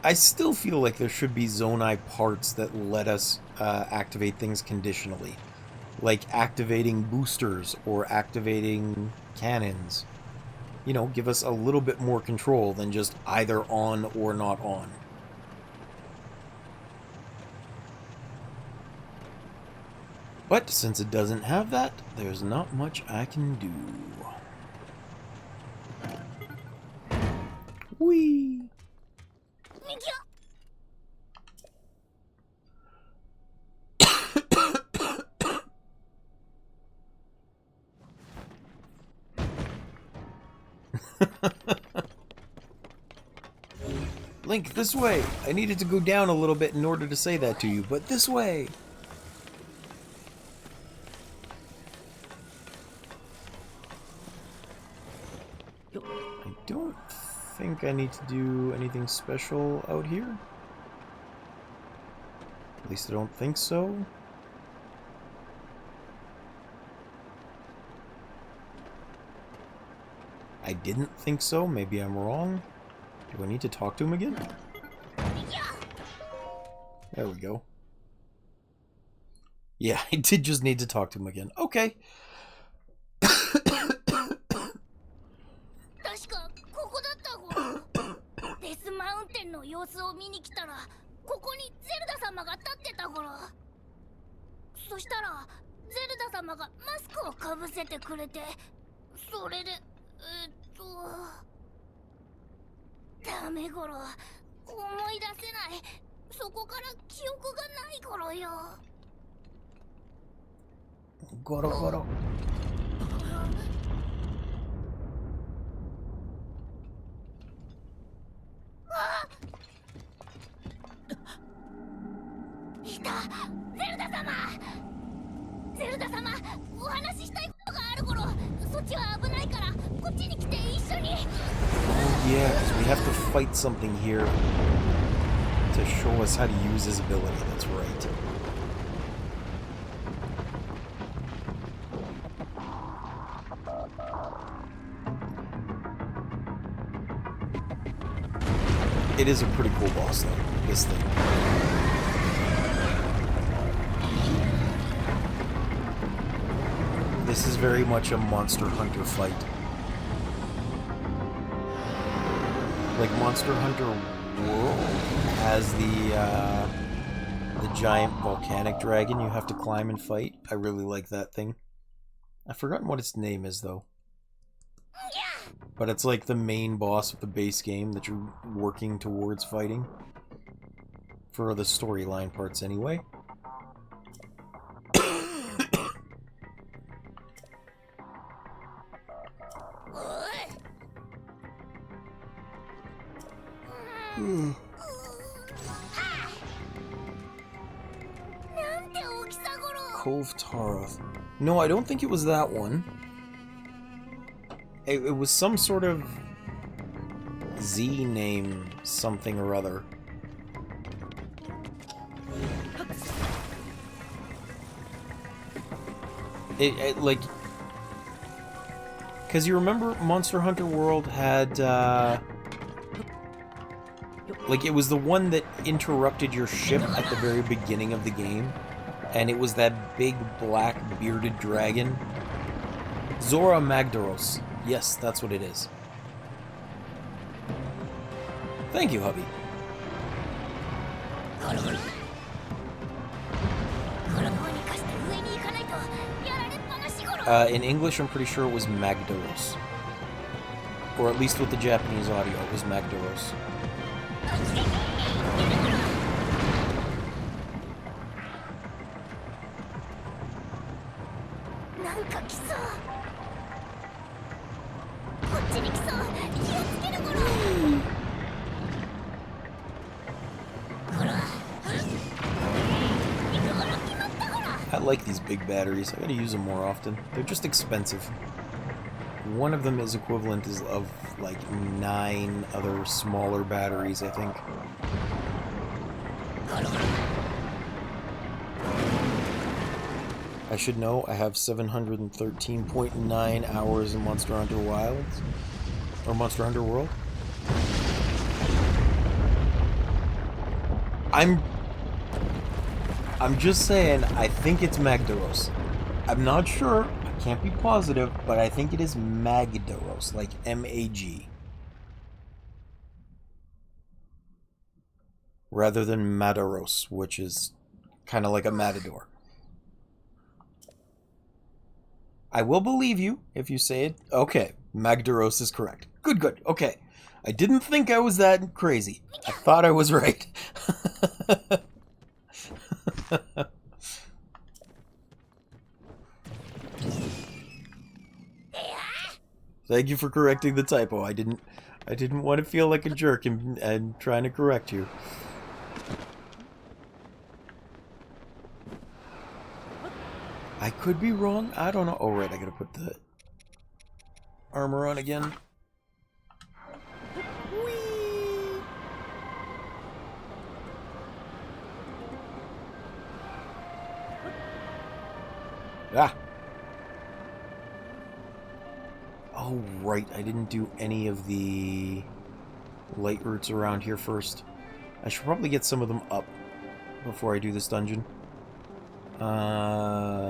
I still feel like there should be Zonai parts that let us activate things conditionally. Like activating boosters or activating cannons. You know, give us a little bit more control than just either on or not on. But since it doesn't have that, there's not much I can do. Whee! Link, this way! I needed to go down a little bit in order to say that to you, but this way! I don't think I need to do anything special out here. At least I don't think so. I didn't think so. Maybe I'm wrong. Do I need to talk to him again? There we go. Yeah, I did just need to talk to him again. Okay. 確かここだったゴロ。デスマウンテンの様子を見に来たら、ここにゼルダ様が立ってたゴロ。そしたらゼルダ様がマスクをかぶせてくれて、それでダメゴロ。思い出せない。そこから記憶がないゴロよ。ゴロゴロ。いた、ゼルダ様。ゼルダ様、お話ししたいことがあるゴロ。そっちは危ないからこっちに来て一緒に。Oh yeah, because we have to fight something here to show us how to use his ability. That's right. It is a pretty cool boss, though, this thing. This is very much a Monster Hunter fight. Like Monster Hunter World has the giant volcanic dragon you have to climb and fight. I really like that thing. I've forgotten what its name is, though. But it's like the main boss of the base game that you're working towards fighting. For the storyline parts, anyway. Cove Taroth. No, I don't think it was that one. It was some sort of Z name, something or other. It like... Because you remember Monster Hunter World had, like, it was the one that interrupted your ship at the very beginning of the game. And it was that big, black, bearded dragon. Zora Magdaros. Yes, that's what it is. Thank you, hubby. In English, I'm pretty sure it was Magdaros. Or at least with the Japanese audio, it was Magdaros. I like these big batteries. I gotta use them more often. They're just expensive. One of them is equivalent of like 9 other smaller batteries, I think. I should know I have 713.9 hours in Monster Hunter Wilds. Or Monster Hunter World. I'm just saying, I think it's Magdaros. I'm not sure, I can't be positive, but I think it is Magdaros, like M-A-G. Rather than Madaros, which is kind of like a matador. I will believe you if you say it. Okay, Magdaros is correct. Good, good, okay. I didn't think I was that crazy. I thought I was right. Thank you for correcting the typo. I didn't want to feel like a jerk and trying to correct you. I could be wrong. I don't know. Oh, right. I gotta put the armor on again. Whee! Ah! Oh, right. I didn't do any of the light roots around here first. I should probably get some of them up before I do this dungeon.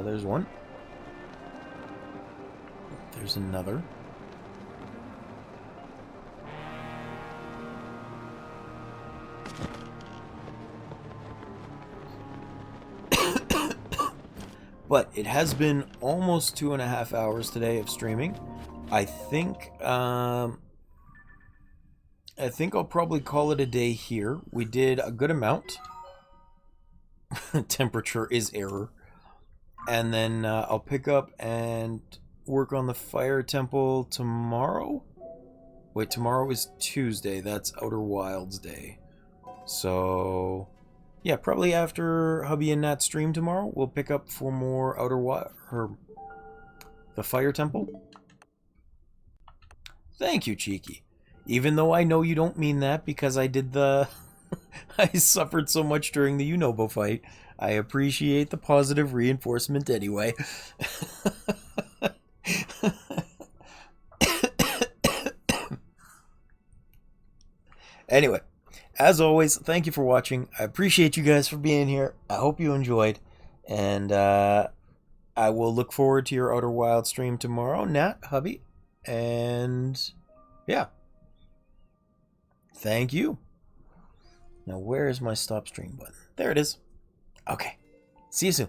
There's one. There's another. But it has been almost 2.5 hours today of streaming. I think I'll probably call it a day here. We did a good amount. Temperature is error. And then I'll pick up and work on the fire temple tomorrow. Wait, tomorrow is Tuesday. That's Outer Wilds Day. So yeah, probably after hubby and Nat stream tomorrow, we'll pick up for more Outer Wild, the fire temple. Thank you, Cheeky. Even though I know you don't mean that because I did the I suffered so much during the Yunobo fight. I appreciate the positive reinforcement anyway. Anyway, as always, thank you for watching. I appreciate you guys for being here. I hope you enjoyed. And I will look forward to your Outer Wild stream tomorrow, Nat, hubby. And yeah. Thank you. Now, where is my stop stream button? There it is. Okay. See you soon.